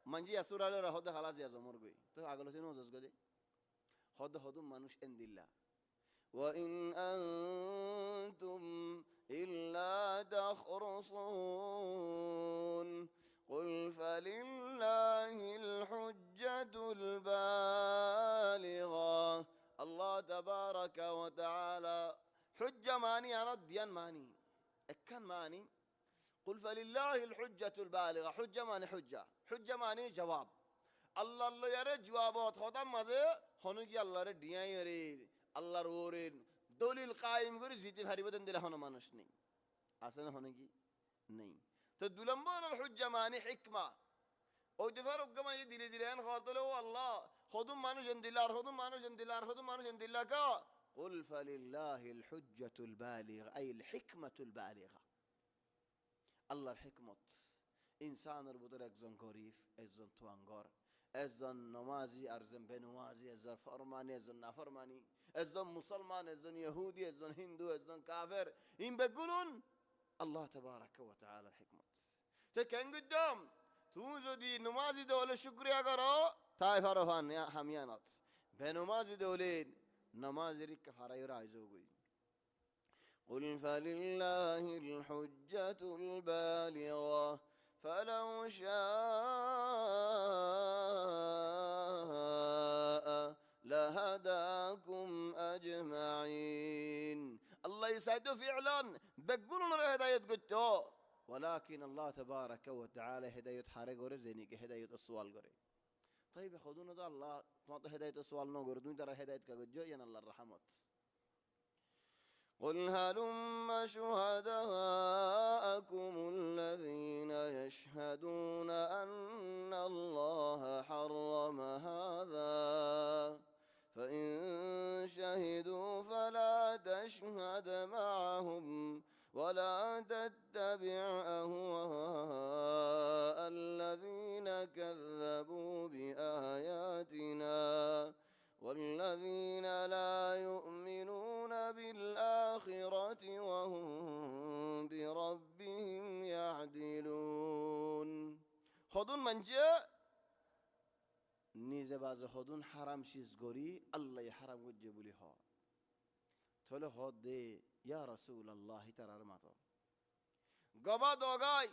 মানজি আসুরালে হদে হালা জিয়া জমর গই তো আগলো তিন নজজ গদে হদুম মানুষ এন দিল্লা وإن أنتم إلا تخرصون قل فلله الحجة البالغة الله تبارك وتعالى حجة ماني أنا ديان ماني أكن ماني قل فلله الحجة البالغة حجة ماني جواب الله يرى جوابات خدا ماذا هنوكي الله يرى ديان يرى الله رورين دليل قائم করে জিতে হারিবতেন দিলে হন মানুষ নেই আছে না হনকি নেই তো দুলম্বর হুজ্জা মানে হিকমা ওই দেফার উগ্গমা ধীরে ধীরে আন হতলে ও আল্লাহ হদুম মানুষ দিলার হদুম মানুষ দিল্লা কা কুল ফালিল্লাহিল হুজ্জাতুল বালিগা আই আল হিকমাতুল বালিগা আল্লাহর হিকমত ইনসানের ভিতর একজন গরিব একজন তুয়াঙ্গর একজন নমাজি আর একজন বেনমাজি একজন ফরমানি একজন নাফরমানি একজন মুসলমান একজন ইহুদি একজন হিন্দু একজন কাফের ইন বেগুলুন আল্লাহ তাবারাকা ওয়া তাআলার হিকমত তো কেন গদ্দাম তুমি যদি নমাজি দলে শুকরিয়া করো তাই ফারহান হামিয়ানত বেনমাজি দলে নামাজের কাফারায় রাইজো গই قل فلله الحجة البالغة فلو شاء لهداكم أجمعين الله يسعده فعلا بقولون هداية قلتو ولكن الله تبارك وتعالى هداية حارق ورزينيك هداية السؤال قري طيب خذونا ده الله تعطي هداية السؤال نقر دون ترى هداية كجو ين الله الرحمت قل هلم شهداءكم الذين يشهدون أن الله حرم هذا فإن شهدوا فلا تشهد معهم ولا تتبع أهواء الذين كذبوا بآياتنا والذين لا يؤمنون بالآخرة وهم بربهم يعدلون خذون من جاء নিজে বাজে হদুন হারাম শিজ গরি আল্লাহ হারাম গজ্জে বলি হ চলে হদ দে ইয়া রাসূলুল্লাহ তারার মাতো গবা দগাই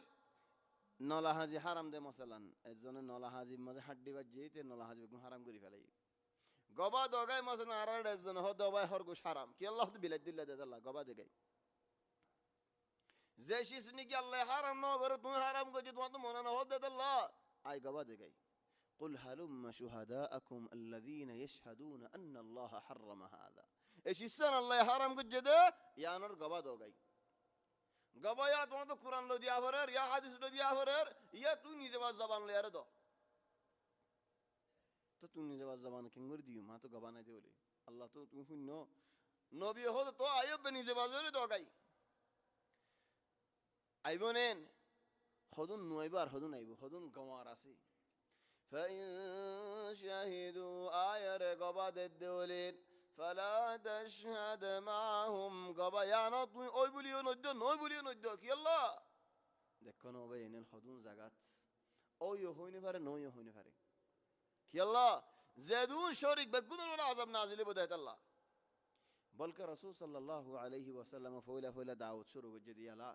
নলাহাজি হারাম দে মশালান একজনে নলাহাজি মধ্যে হাড্ডি বাজে তে নলাহাজি হারাম করি ফেলাই গবা দগাই মশালান আর একজন হদ দবাই হরগো হারাম কি আল্লাহ তো বিলাদুল্লাহ দে আল্লাহ গবা দেগাই যে শিসনি কি আল্লাহ হারাম ন করে তুই হারাম গজি তোমার তো মনে না হদ দে আল্লাহ আই গবা দেগাই قل هلم شهداءكم الذين يشهدون أن الله حرم هذا إيش السنة الله حرم قد جده يا نور قبا دوغاي قبا يا تو قرآن لو ديا فرر يا حديث لو ديا فرر يا تو نيجي باز زبان ليا ردو তো তুমি নিজে জবান কেঙ্গুরি দিও মা তো গবা নাই দে বলে আল্লাহ তো তুমি শূন্য নবী হো তো আইব নিজে বাজলে তো গাই আইব নেন হদুন নুয়াইব আর হদুন আইব হদুন গমার আছে فإن شهدوا آير গবা দে বলেন فلا تشهد معهم গবা ইয়া না তুই ওই বলিও নদ্য নয় বলিও নদ্য কি আল্লাহ দেখো না ভাই এনেন হদুন জাগাত ওই হইনে পারে নয় হইনে পারে কি আল্লাহ জেদুন শরীক বেগুনের আযাব নাজিলে বদায়ত আল্লাহ বলকে রাসূল সাল্লাল্লাহু আলাইহি ওয়াসাল্লাম ফয়লা দাওয়াত শুরু করে দিয়ালা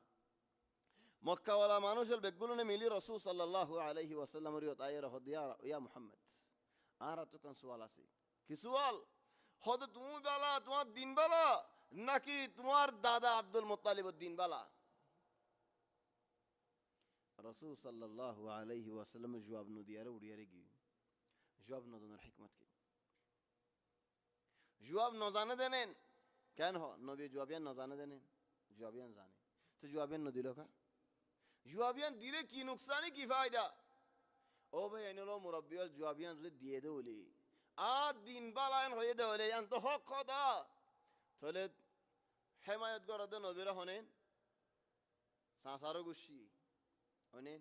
মক্কাওয়ালা মানুষের বেগুনে মিলি রাসূল সাল্লাল্লাহু আলাইহি ওয়াসাল্লাম রিয়ত আয়রা হদিয়া ইয়া মুহাম্মদ আর তো কোন সওয়াল আছে কি সওয়াল হদ তুমি বালা তোমার দিন বালা নাকি তোমার দাদা আব্দুল মুত্তালিবের দিন বালা রাসূল সাল্লাল্লাহু আলাইহি ওয়াসাল্লাম জবাব ন দিয়ারে উড়িয়ারে গি জবাব ন দনের হিকমত কি জবাব ন জানে দেনেন কেন হ নবী জবাবিয়ান ন জানে দেনেন জবাবিয়ান জানে তো জবাবিয়ান ন দিল কা জবাবিয়ান দিলে কি নুকসানি কি ফায়দা ও ভাই এনলো মুরব্বিয়াল জবাবিয়ান যদি দিয়ে দে বলি আ দিন বালায়ন হয়ে দে বলে আন তো হক কথা তাহলে হেমায়ত গরদে নবীরা হনেন সাসারো গুছি হনেন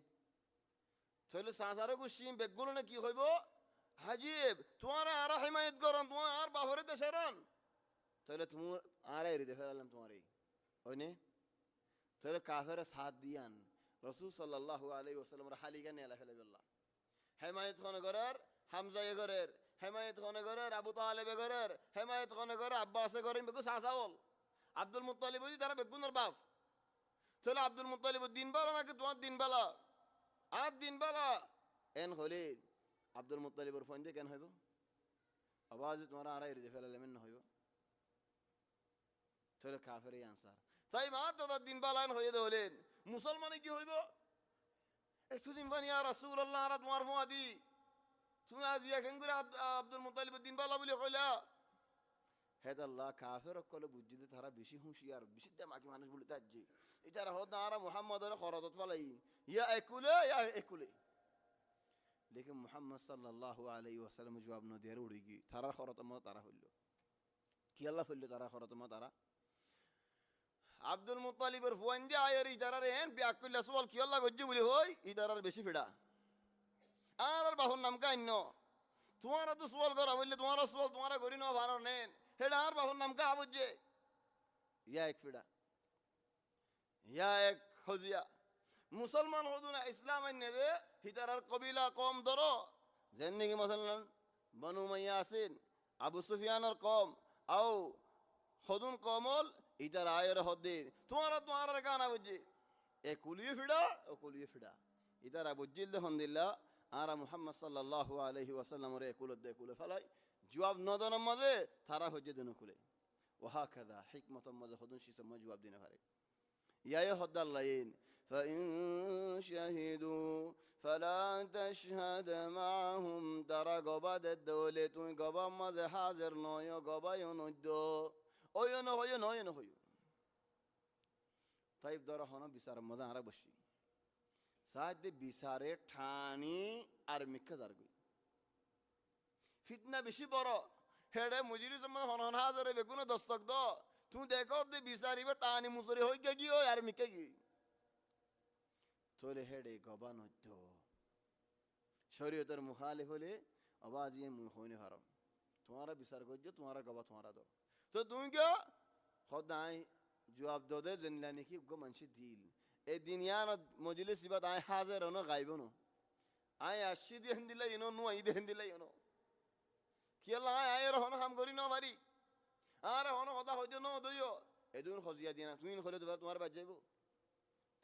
তাহলে সাসারো গুছি বেগুলো না কি হইব হাজিব তোমার আর হেমায়ত গরন তোমার আর বাহরে দেশরন তাহলে তুমি আর এরি দেখালাম তোমারই হইনে তাহলে কাফের সাথ দিয়ান রাসূল সাল্লাল্লাহু আলাইহি ওয়াসাল্লাম হালিগা নেলা ফেলে বললা হেমায়েত খান গরের হামজা গরের হেমায়েত খান গরের আবু তালেব গরের হেমায়েত খান গরের আব্বাস গরের বেকু সাসাওল আব্দুল মুত্তালিব ওই তারা বেগুনের বাপ তাহলে আব্দুল মুত্তালিব দিন বালা নাকি তোমার দিন বালা আর দিন বালা এন হলে আব্দুল মুত্তালিবর ফোন দিয়ে কেন হইব আওয়াজ তোমার আর এরি ফেলালে মেন হইব তাহলে কাফেরই আনসার তাই মা দাদা দিন বালান হয়ে হলেন মুসলমানে কি হইব একটু দিন বানি আর রাসূলুল্লাহ আর তোমার ফুয়াদি তুমি আজ কেন করে আব্দুল মুত্তালিব দিন বালা বলে কইলা হেদ আল্লাহ কাফের কলে বুঝিতে তারা বেশি হুঁশিয়ার বেশি দেমাকি মানুষ বলে তাজ্জি এটা হদ না আর মুহাম্মদের খরদত ফালাই ইয়া একুলে लेकिन मुहम्मद सल्लल्लाहु अलैहि वसल्लम जवाब न देर उड़ीगी तारा खरत म तारा हल्लो कि अल्लाह फल्लो तारा खरत म तारा আব্দুল মুত্তালিবের ফুয়ান দিয়ে আয়ের ইদারার এন বিয়াকুল্লা সওয়াল কি আল্লাহ গজ্জু বলি হই ইদারার বেশি ফিডা আর বাহুর নাম কাইন্ন তোমারা তো সওয়াল করা বললে তোমারা সওয়াল তোমারা গরি না ভাড়া নেন হেডা আর বাহুর নাম কা বুঝে ইয়া এক ফিডা ইয়া এক খজিয়া মুসলমান হদুনা ইসলাম আইনে দে হিদারার কবিলা কম ধরো যেন্নিকি মাসালান বনু মাইয়া আছেন আবু সুফিয়ানের কম আও হদুন কমল ইদার আয়ের হদ্দিন তোমারা গানা বুঝি এ কুলিয়ে ফিডা ও কুলিয়ে ফিডা ইদারা বুঝিল দেহন্দিল্লা আরা মুহাম্মদ সাল্লাল্লাহু আলাইহি ওয়াসাল্লাম রে কুলদ কুলে ফেলাই জবাব নদনের মাঝে তারা হজ্জে দেন কুলে ওহা কাদা হিকমত মাঝে হদুন সিসম জবাব দিনে পারে ইয়ায়ে হদ্দাল্লাইন فإن شهدوا فلا تشهد معهم ترى غبا الدولة তুই গবা মাঝে হাজির নয় গবায়ও নদ্য ওয়ো ন হয়ো নয় ন হয়ো তাইব দরা হন বিচার মজা আরা বসি সাহায্যে বিচারে ঠানি আর মিক্কা জারগই ফিতনা বেশি বড় হেডে মুজিরি সময় হন হাজারে বেগুন দস্তক দ তুই দেখো দে বিচারিবে টানি মুজরি হই গি ও আর মিক্কা গি তোলে হেডে গবা নদ্য শরীয়তের মুখালিফ হলে আওয়াজ ইয়ে মুখ হইনে হারাম তোমারা বিচার করছো তোমারা গবা তোমারা দাও তো তুমি क्या খোদাই জবাব দে জেনলা নাকি গো মানসি দিল এই দুনিয়া না মজলিস ইবাদ আই হাজার হনো গাইব না আই আসি দেন দিলা ইনো নু আই দেন দিলা ইনো কি আল্লাহ আই রহন হাম করি না মারি আর হনো কথা হইতো না দইও এদুন খজিয়া দিনা তুমি খলে তোমার বাজ যাইবো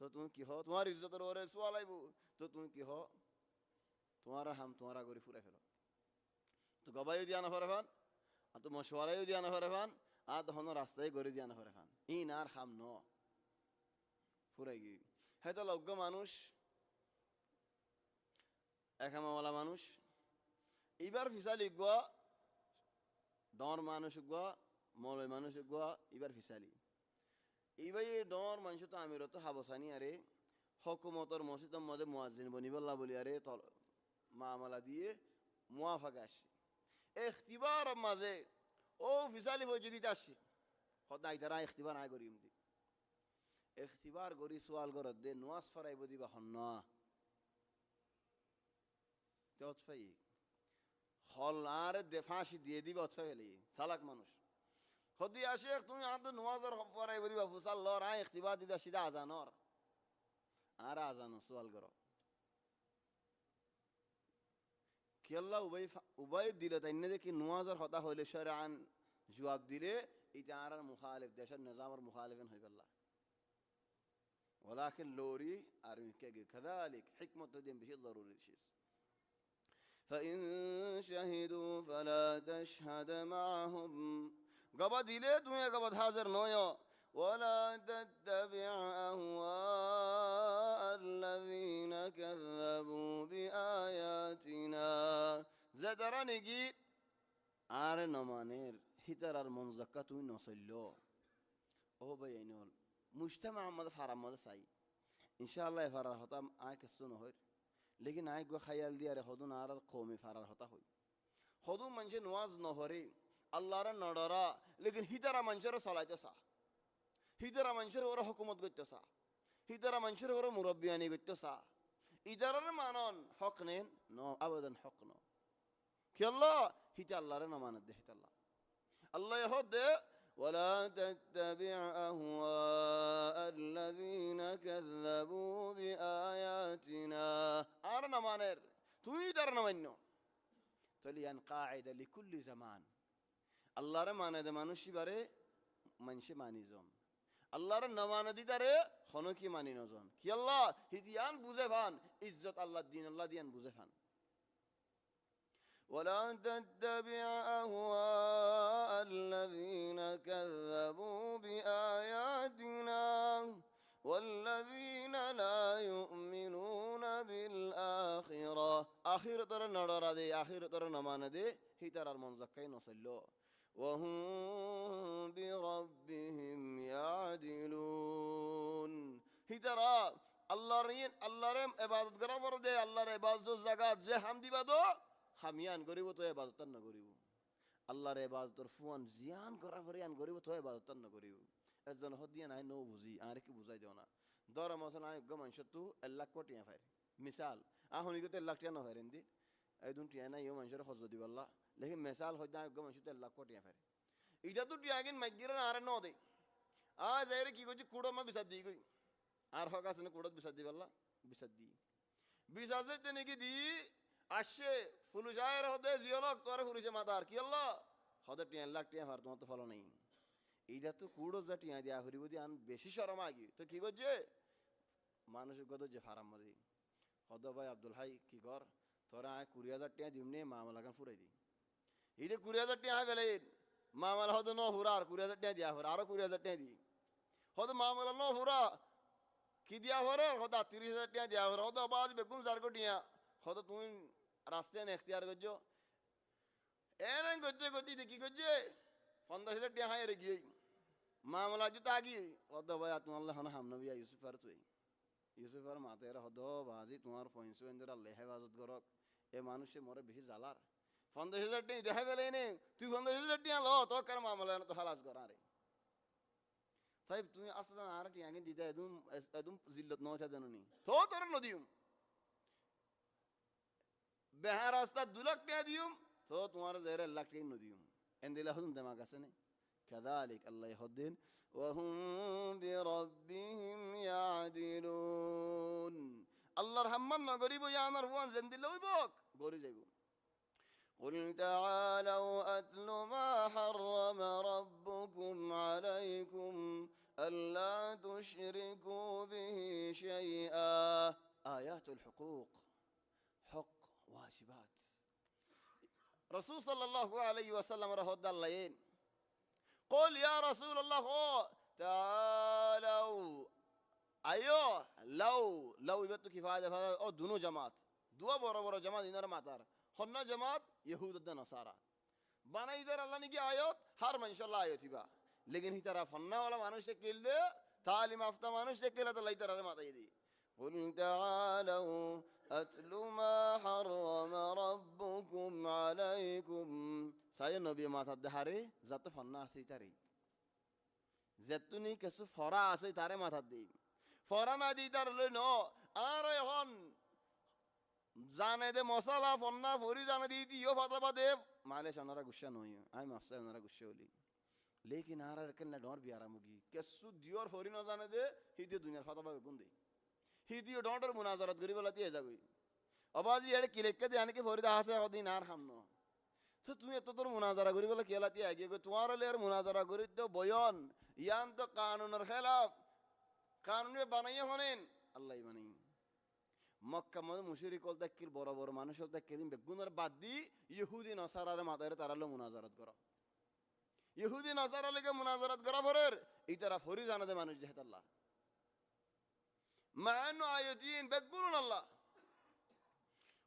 তো তুমি কি হ তোমার ইজ্জতের ওরে সওয়াল আইবো তো তুমি কি হ তোমারা হাম তোমারা করি ফুরে ফেলো তো গবাইও দিয়া না ফরফান আর তো মশওয়ারাইও দিয়া না ফরফান আর তখন রাস্তায় গড়ে দিয়া না ফরফান ইন আর হাম ন ফুরাই গি হয়তো লজ্ঞ মানুষ একামাওয়ালা মানুষ এবার ফিসালি গুয়া ডর মানুষ গুয়া মলয় মানুষ গুয়া এবার ফিসালি এইবার এই ডর মানুষ তো আমির তো হাবসানি আরে হকুমতর মসজিদের মধ্যে মুয়াজ্জিন বনিবল্লা বলি আরে মামলা দিয়ে মুয়াফাকা আসছে ইখতিবার মাঝে ও ফিসালি হয়ে যদি আসছে খদাই তারা ইখতিবার আয় করিম দি ইখতিবার করি সোয়াল করত দে নোয়াজ ফরাইব দিবা হন্না তেফাই হল আর দেফাসি দিয়ে দিবা অৎফা ফেলি সালাক মানুষ হদি আসে তুমি আর নোয়াজর ফরাইব দিবা ফুসাল লর আয় ইখতিবার দিদা সিধা আজানর আর আজানো সোয়াল করো কি আল্লাহ উবাই দিলে তাই না দেখি নোয়াজর হতা হইলে শরআন জবাব দিলে এটা আর মুখালিফ দেশের নিজামের মুখালিফিন হয়ে গেল ولكن لوري أرمي كذا كذلك حكمة دين بشيء ضروري شيء فإن شهدوا فلا تشهد معهم قبض إليه دنيا قبض حاضر نويا ولا تتبع أهواء الذين كذبوا بآياتنا زدراني جي আর নমানের হিতারার মনজাক্কা তুই নসল্য ও বইনল মুজতামা আমাদ ফারামাদ সাই ইনশাআল্লাহ ফারার হতাম আয় কিছু নহর লেকিন আয় গো খায়াল দিয়া রে হদুন আর কওমি ফারার হতা হই হদু মানুষে নওয়াজ নহরে আল্লাহর নডরা লেকিন হিতারা মানুষের চলাইতে সা হিতারা মানুষের ওরা হুকুমত করতে সা হিতারা মানুষের ওরা মুরব্বিয়ানি করতে সা ইদারার মানন হক নেন ন আবেদন হক ন কি আল্লাহ হিতা আল্লাহর নামানত দে হিতা আল্লাহ আল্লাহ হদে ولا تتبع أهواء الذين كذبوا بآياتنا أرنا مانر تويدرنا منه تليان قاعدة لكل زمان الله رمانا ده مانوشي باره منشي ماني زون الله رمانا دي داره خنوكي ماني نزون كي الله هديان بوزفان عزت الله دين الله ديان بوزفان ولا تتبع أهواء الذين كذبوا بآياتنا والذين لا يؤمنون بالآخرة آخرة ترى نرى دي آخرة ترى نمان دي هي ترى المنزكين وصلوا وهم بربهم يعدلون هي ترى الله رين الله رم عبادت کرا ورده الله ر عبادت زکات زه حمدی بدو হামিয়ান গরিব তো ইবাদত না করিব আল্লাহর ইবাদতের ফুয়ান জিয়ান করা ফরিয়ান গরিব তো ইবাদত না করিব একজন হদিয়া নাই নো বুঝি আর কি বুঝাই দেও না দর মসলা আই গো মানুষ তো 1 লাখ কোটি ফাইর মিসাল আহনি কত 1 লাখ টিয়া না হরেন দি এই দুন টিয়া নাই ও মানুষের হজ দিব আল্লাহ লেকিন মিসাল হদা গো মানুষ তো 1 লাখ কোটি ফাইর ইটা তো টিয়া গিন মাইগিরা আর ন দে আ যাইরে কি কইছি কুড়ো মা বিসাদ দি কই আর হক আছে না কুড়ো বিসাদ দিব আল্লাহ বিসাদ দি বিসাদ দিতে নাকি দি আসে ফুলুজায়ের হদে জিওলক তোরে ফুলুজে মাদার কি আল্লাহ হদে 1 লাখ টিয়া ফার তোমার তো ফলো নাই এইটা তো কুড়ো যা টিয়া দিয়া হরিব দি আন বেশি শরম আগি তো কি করছে মানুষ কত যে ফারাম মরি হদ ভাই আব্দুল হাই কি কর তোরা 20000 টিয়া দিমনে মামলা কান ফুরাই দি এই যে 20000 টিয়া বেলে মামলা হদ ন ফুরা আর 20000 টিয়া দিয়া ফুরা আর 20000 টিয়া দি হদ মামলা ন ফুরা কি দিয়া ফুরা হদ 30000 টিয়া দিয়া ফুরা হদ বাজ বেগুন 4 কোটিয়া হদ তুই রাস্তায় এখতিয়ার করছো এনে করতে করতে দেখি করছে 50000 টিয়া হাই রে গিয়ে মামলা জুতা আগি হদ ভাই তুমি আল্লাহ হামনবিয়া ইউসুফ আর তুই ইউসুফ আর মাতের হদ বাজি তোমার পয়সা এন্দের আল্লাহ হেফাজত করক এ মানুষে মরে বেশি জ্বালার 50000 টিয়া দেখা গেলে নে তুই 50000 টিয়া লো তো কার মামলা তো হালাস কর আরে তাই তুমি আসলে আর টিয়া আগে দিতে একদম একদম জিল্লত নওছা দেননি তো তোর নদিম বেহার রাস্তা 2 লাখ টিয়া দিউম তো তোমার জেরে 1 লাখ টিয়া নদিম এন্দিলা হুন দেমাগ আছে নে كذلك الله يهدين وهم بربهم يعدلون الله رحمن غريب يا امر وان زندل ويبوك غوري جايبو قل تعالوا اتل ما حرم ربكم عليكم الا تشركوا به شيئا ايات الحقوق حق واجبات رسول صلى الله عليه وسلم رهد الله قل يا رسول الله تعالوا ايوه لو يبتو كفايه او دونو جماعت دوا بڑا جماعت انر ماتار হন্না জামাত ইহুদ নাসারা বানাইদার আল্লাহ নিকি আয়াত হার মানশাল্লাহ আয়াতিবা লেকিন হিতারা ফন্না ওয়ালা মানুষে কিলদে তালিম আফতা মানুষে কিলা তো লাইতারে মাতাই দি قل تعالوا أتل ما حرم ربكم عليكم সাই নবী মাথা দেহারে যত ফন্না আছে তারে যেতুনি কিছু ফরা আছে তারে মাথা দেই ফরা না দি তার লই ন আর এখন জানে দে মশলা ফন্না ফরি জানে দি দিও ফাতা দে মালে সনারা গুসা নই আই মাফসা ওনারা গুসা হলি লেকিন আর কেন ডর বিয়ারা মুগি কিছু দিওর ফরি না জানে দে হিতে দুনিয়ার ফাতা বা গুন দে হিদিও ডর মুনাজারত করি বলা দিয়ে যাবি আবাজি এড়ে কিলেকে দে আনে কি ফরি দা আছে ওদিন আর হামনো তো তুমি এত তোর মুনাজারা করি বলে কেলাতি আগে গো তোমার লের মুনাজারা করি তো বয়ন ইয়ান তো কানুনের খেলাফ কানুনে বানাইয়া হনেন আল্লাহ বানাই মক্কা মধ্যে মুশরিক হল দেখিল বড় বড় মানুষ হল দেখিল বেগুনের বাদ দি ইহুদি নসারার মাথায় তারালো মুনাজারত করা ইহুদি নসারা লেগে মুনাজারত করা ফরের এই তারা ফরি জানা দে মানুষ যেহেত আল্লাহ মানো আয়াতিন বেগুন আল্লাহ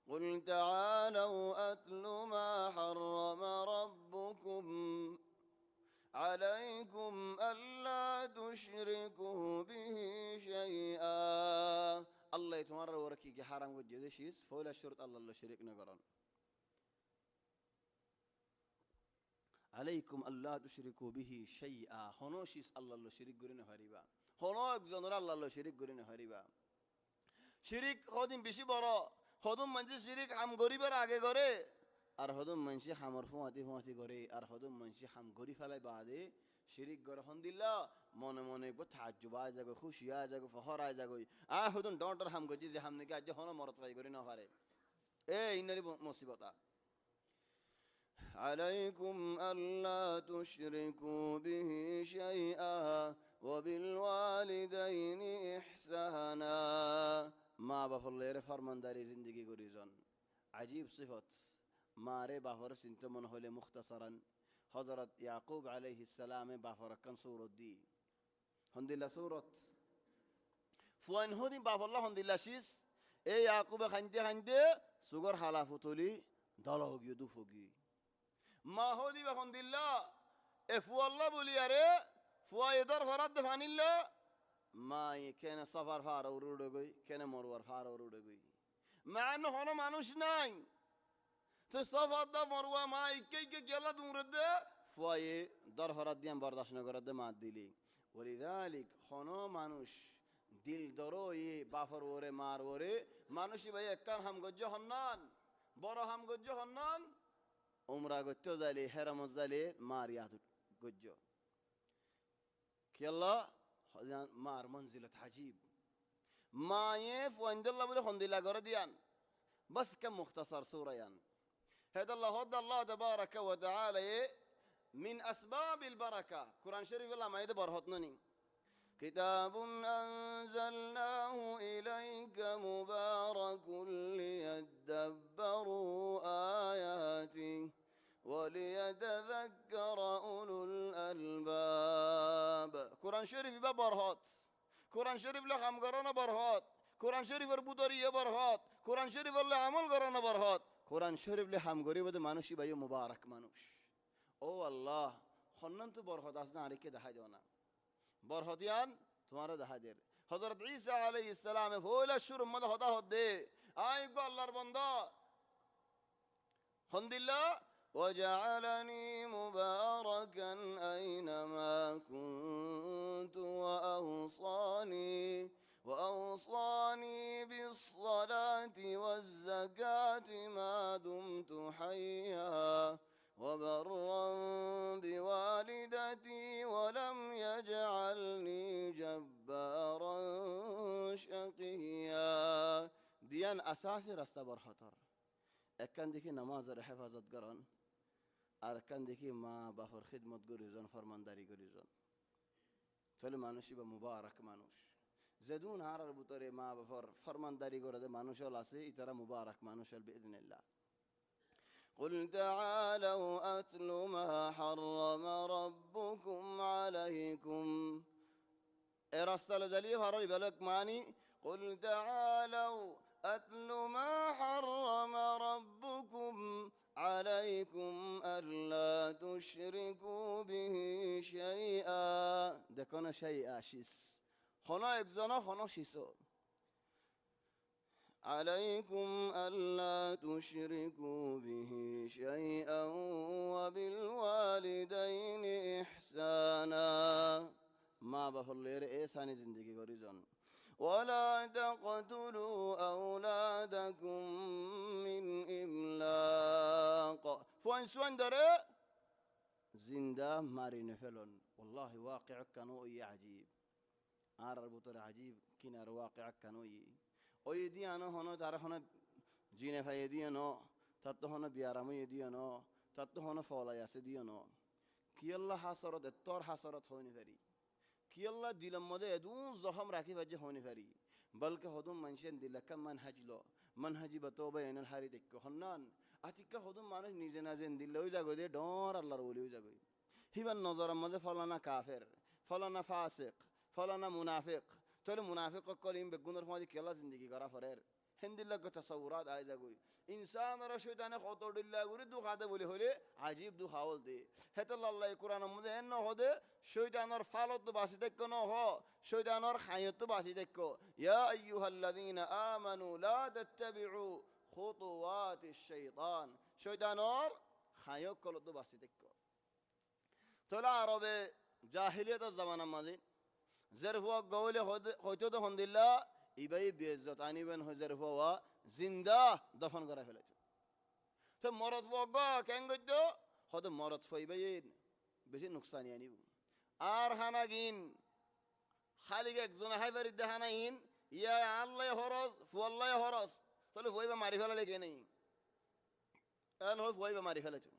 قل تعالوا أتل ما حرم ربكم عليكم ألا تشركوا به شيئا الله تمر وركي حرام وجد شيء فولا شرط الله شريك نقرن عليكم ألا تشركوا به شيئا هنوشيس الله شريك قرين هريبا هنوك زنر الله شريك قرين هريبا شريك خادم بشي برا হদম মানুষ শিরিক হাম গরিবের আগে করে আর হদম মানুষ হামর ফুয়াতি করে আর হদম মানুষ হাম গরি ফেলাই বাদে শিরিক গ্রহণ দিলা মনে মনে তাজ্জুব আয় যাগো খুশি আয় যাগো ফখর আয় যাগো হদম ডর হাম গজি যে হাম নাকি আজ হন মরত পাই করি না পারে ইনারি মুসিবতা عليكم ألا تشركوا به شيئا وبالوالدين إحسانا মা বাফলের ফরমানদারি জিন্দগি করিজন আজীব সিফত মারে বাফর চিন্তা মন হলে মুখতাসারান হযরত ইয়াকুব আলাইহিস সালামে বাফর কান সূরত দি হন্দিলা সূরত ফুয়ান হদি বাফল্লাহ হন্দিলা শিস এ ইয়াকুব খানতে সুগর হালা ফুতলি দলহগি দুফগি মা হদি হন্দিলা এ ফুয়াল্লাহ বলি আরে ফুয়া এদর ফরাদ ফানিল্লা মা কেন সফার ফার উড়ে গই কেন মরওয়ার ফার উড়ে গই মা হন মানুষ নাই তো সফার দা মরওয়া মা ইকে গেলা দুরে দে ফুয়ে দর হরাত দিয়াম বরদাস্ত না করে দে মা দিলি ওলিদালিক হন মানুষ দিল দরো বাফর ওরে মার ওরে মানুষই ভাই একখান হাম গজ্জ হন্নান বড় হাম গজ্জ হন্নান উমরা গজ্জ জালি হেরামত জালি মার ইয়াদ গজ্জ খেলা মার মঞ্জিলত হাজিব মায়ে ফন্দল্লাহ বলে হন্দিলা করে দিয়ান বস কে মুখতাসার সুরায়ান হেদাল্লাহ হদাল্লাহ তাবারাকা ওয়া তাআলা মিন আসবাবিল বারাকা কুরআন শরীফে লামাইতে বরহত ননি কিতাবুন আনজালনাহু ইলাইকা মুবারাকুল লিয়াদাব্বারু আয়াতিহি وليتذكر أولو الألباب قرآن شريف برهات قرآن شريف لخم قرانا برهات قرآن شريف البطرية برهات قرآن شريف اللي عمل قرانا برهات قرآن شريف لخم قريبا ده مانوشي بايو مبارك مانوش او الله خنن تو برهات أصنا عليك ده حاجونا برهاتيان تمہارا ده حاجر حضرت عيسى عليه السلام فولا الشرم مده هدا هده آئي قو الله ربندا خند الله وجعلني مباركا أينما كنت وأوصاني بالصلاة والزكاة ما دمت حيا وبرا بوالدتي ولم يجعلني جبارا شقيا ديان أساسي رستبر خطر اكن دیکھی نماز حفاظت کرن আর কান দেখি মা বাপর খিদমত করিজন ফরমানদারি করিজন তাহলে মানুষই বা মুবারক মানুষ যেদুন হারার ভিতরে মা বাপর ফরমানদারি করে যে মানুষ হল আছে ইতারা মুবারক মানুষ হল বিইذنিল্লাহ قل تعالوا أتل ما حرم ربكم عليكم রাস্তা জালি হারাই বলক মানি قل تعالوا أتل ما حرم ربكم عليكم ألا تشركوا به شيئا دكنا شيئا شيس خنا إبزانا خنا شيسو عليكم ألا تشركوا به شيئا وبالوالدين إحسانا ما بفلير إيساني زندگی گریزن ولا تقتلوا أولادكم من إملاق فوين سوين داره زنده مارين فلون والله واقع كانوا عجيب بطر عجيب كنار واقع كانوا ওই দিয়ে আনো হনো তার হনো জিনে ফাই দিয়ে ন তার তো হনো বিয়ারামই দিয়ে ন তার তো হনো ফলাই আছে দিয়ে ন কি আল্লাহ হাসরত তোর হাসরত হইনি পারি কি আল্লাহ দিলম মধ্যে এদু জখম রাখি বাজে হইনি পারি বলকে হদুম মানুষের দিল কামান হাজলো মানহাজি বতোবা এনল হারি দেখ হন্নান আতিকা হদুম মানুষ নিজে না জেন দিল ওই জাগো দে ডর আল্লাহর ওলি ওই জাগো হিবান নজরের মধ্যে ফলানা কাফের ফলানা ফাসিক ফলানা মুনাফিক তাহলে মুনাফিক কলিম বেগুনের মাঝে কেলা জিন্দগি করা ফরের হিন্দিল্লাহ তাসাউরাত আয় যাগুই ইনসান আর শয়তানে কত ডিল্লা গুরি দু খাতে বলি হলে আজীব দু খাওয়াল দে হেতাল আল্লাহ কোরআনের মধ্যে এন হদে শয়তানের ফালত বাসি দেখ ন হ শয়তানের খায়ত বাসি দেখ ইয়া আইয়ুহাল্লাযীনা আমানু লা তাত্তাবিউ খুতুওয়াতিশ শাইতান শয়তানের খায়ক কলত বাসি দেখ তোলা আরবে জাহিলিয়াতের জামানার মাঝে জেরফুয়া গৌলে হয়তো তো হন্দিল্লা ইবাই বেজত আনিবেন হয় জেরফুয়া জিন্দা দফন করে ফেলেছে তো মরদ ফুয়া কেন গদ্য হয়তো মরদ ফুয়াইবাই বেশি নুকসানি আনিব আর হানা গিন খালি একজন হাইবারি দেখানা ইন ইয়া আল্লাহ হরস ফুয়াল্লাহ হরস তাহলে ফুয়াইবা মারি ফেলা লেগে নেই এন হয় ফুয়াইবা মারি ফেলেছে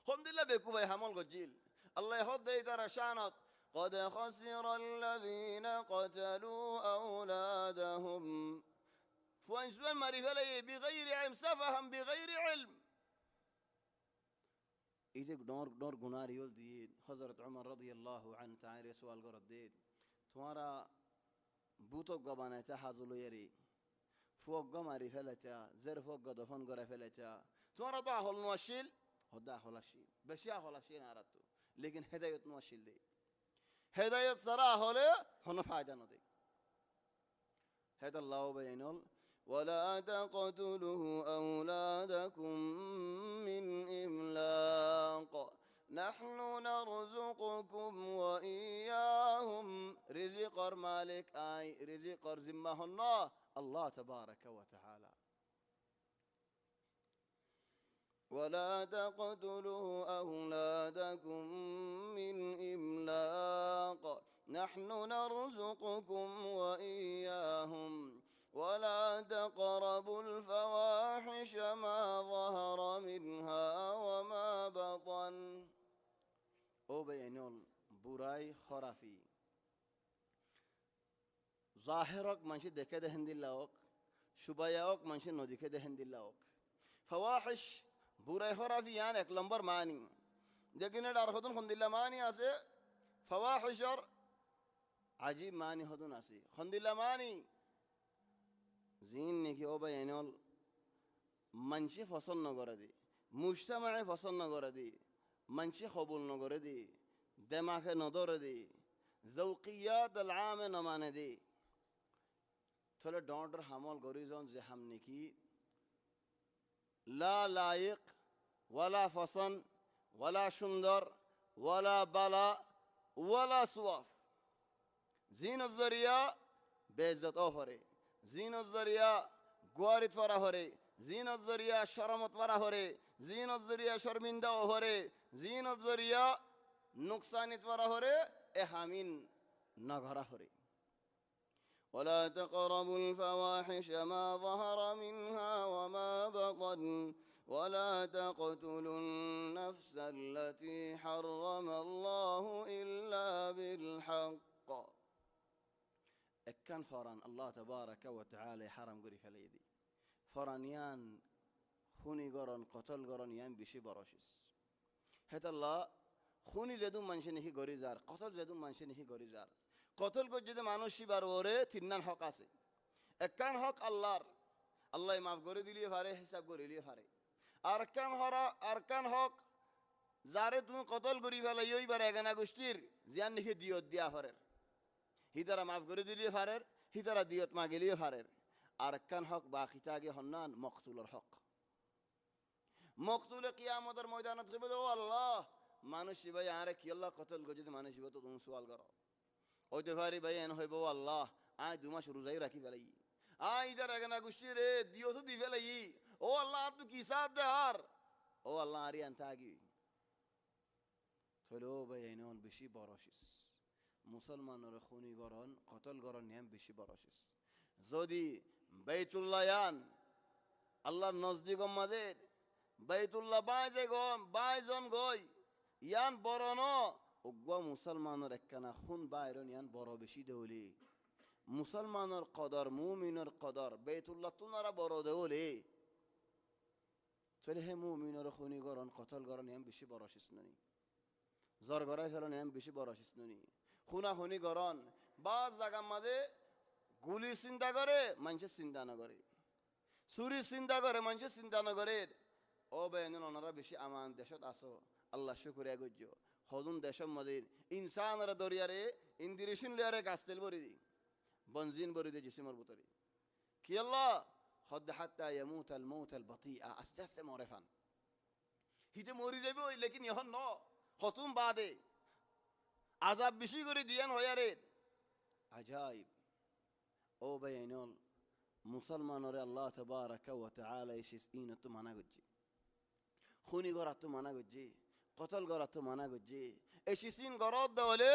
হমদিল্লা বেকু ভাই হামল গজিল আল্লাহ হদ দেই তার শানত قد خسر الذين قتلوا أولادهم فوانسوان معرفة بغير علم سفهم بغير علم إذا نور غنار يول دين حضرت عمر رضي الله عنه تعالى سؤال قرد دين تمارا بوتو قبانة تحازلو يري فوق معرفة لتا زر فوق دفن قرفة لتا تمارا داخل نواشيل هو داخل الشيء بشي داخل الشيء نعرفته لكن هداية نواشيل دي হেদায়েত ছাড়া হলে কোনো ফায়দা নদী হেদাল্লাহ বাইনুল ওয়ালা তাকতুলু আওলাদাকুম মিন ইমলাক নাহনু নারযুকুকুম ওয়া ইয়াহুম রিজিকর মালিক আই রিজিকর জিম্মাহুল্লাহ আল্লাহ তাবারাকা ওয়া তাআলা ولا تقتلوا أولادكم من إملاق نحن نرزقكم وإياهم ولا تقربوا الفواحش ما ظهر منها وما بطن أو بينول براي خرافي ظاهرك منشي دكه هندي لاوك شباياك منشي نو دكه هندي لاوك فواحش বুড়াই হরাফিয়ান এক নম্বর মানি যেখানে আর হতুন খন্দিল্লা মানি আছে ফাওয়াহিশর আজীব মানি হতুন আছে খন্দিল্লা মানি জিন নাকি ও বাইনল মানসি পছন্দ নগরে দি মুজতামায়ে পছন্দ নগরে দি মানসি কবুল নগরে দি দিমাগে নদরে দি যৌকিয়াত আল-আম নমানে দি থলে ডর হামল গরিজন যে হাম নাকি لا لايق ولا فصن ولا شندر ولا بلا ولا سواف زين الزريا بيزت اوفري زين الزريا غوارت ورا هوري زين الزريا شرمت ورا هوري زين الزريا شرمنده هوري زين الزريا نقصانت ورا هوري احامين نغرا هوري ولا تقربوا الفواحش ما ظهر منها وما بطن ولا تقتلوا النفس التي حرم الله إلا بالحق اكان فران الله تبارك وتعالى حرم قري فليدي فرانيان خوني قرن قتل قرن يان بشي براشس هتا الله خوني زدون منشنه قري زار قتل زدون منشنه قري زار কতল যদি মানুষই বার ওরে তিননান হক আছে একখান হক আল্লাহর আল্লাহ মাফ করে দিলিয়ে পারে হিসাব করে দিলিয়ে পারে আরকান হক যারে তুমি কতল করি ফেলাই ওইবার এগানা গোষ্ঠীর জিয়ান লিখে দিয়ত দিয়া পারের হিতারা মাফ করে দিলিয়ে পারের হিতারা দিয়ত মাগিলিয়ে পারের আর একখান হক বাকি থাকে হন্নান মকতুলের হক। মকতুলে কিয়ামতের ময়দানত কইবে ও আল্লাহ মানুষ ভাই আরে কি আল্লাহ কতল গো যদি মানুষ তো তুমি সওয়াল করো ওইতে পারি ভাই এন হইব আল্লাহ আয় 2 মাস রোজাই রাখি ফেলাই আয় ইদার আগে না গুষ্টি রে দিও তো দি ফেলাই ও আল্লাহ তুই কি সাথ দে আর ও আল্লাহ আরি আনতে আগি থলো ভাই এনন বেশি বড়শিস মুসলমানের খুনি গরন কতল গরন নিয়ম বেশি বড়শিস যদি বাইতুল্লাহ ইয়ান আল্লাহর নজদিক মাঝে বাইতুল্লাহ বাইজে গম বাইজন গই ইয়ান বড় ন উগ্র মুসলমানের একখানা খুন বাইরন ইয়ান বড় বেশি দেউলি মুসলমানের কদর মুমিনের কদর বাইতুল্লাহ তুনারা বড় দেউলি চলে হে মুমিনের খুনি গরন কতল গরন ইয়ান বেশি বড় শিস ননি জ্বর গড়াই ফেলন ইয়ান বেশি বড় শিস ননি খুনা খুনি গরন বাজ জায়গার মাঝে গুলি চিন্তা করে মানুষের চিন্তা না করে চুরি চিন্তা করে মানুষের চিন্তা না করে ও বেন ওনারা বেশি আমান দেশত আসো আল্লাহ শুকুরিয়া গজ্য হদুন দেশের মধ্যে ইনসানরা দরিয়ারে ইন্দিরিশিন লিয়ারে গাছ তেল বরি দি বনজিন বরি দি জিসিমর ভিতরে কি আল্লাহ হদ হাত্তা ইয়ামুত আল মাউত আল বাতিয়া আস্তে আস্তে মরে ফান হিতে মরি যাবে ওই লেকিন এখন ন খতুম বাদে আযাব বেশি করে দিয়ান হয়ারে আজাইব ও বেনল মুসলমানরে আল্লাহ তাবারাকা ওয়া তাআলা ইসিস ইনত মানা গজ্জি খুনি গরা তো মানা গজ্জি কতল গরা তো মানা গজ্জি এসিসিন গরদ দলে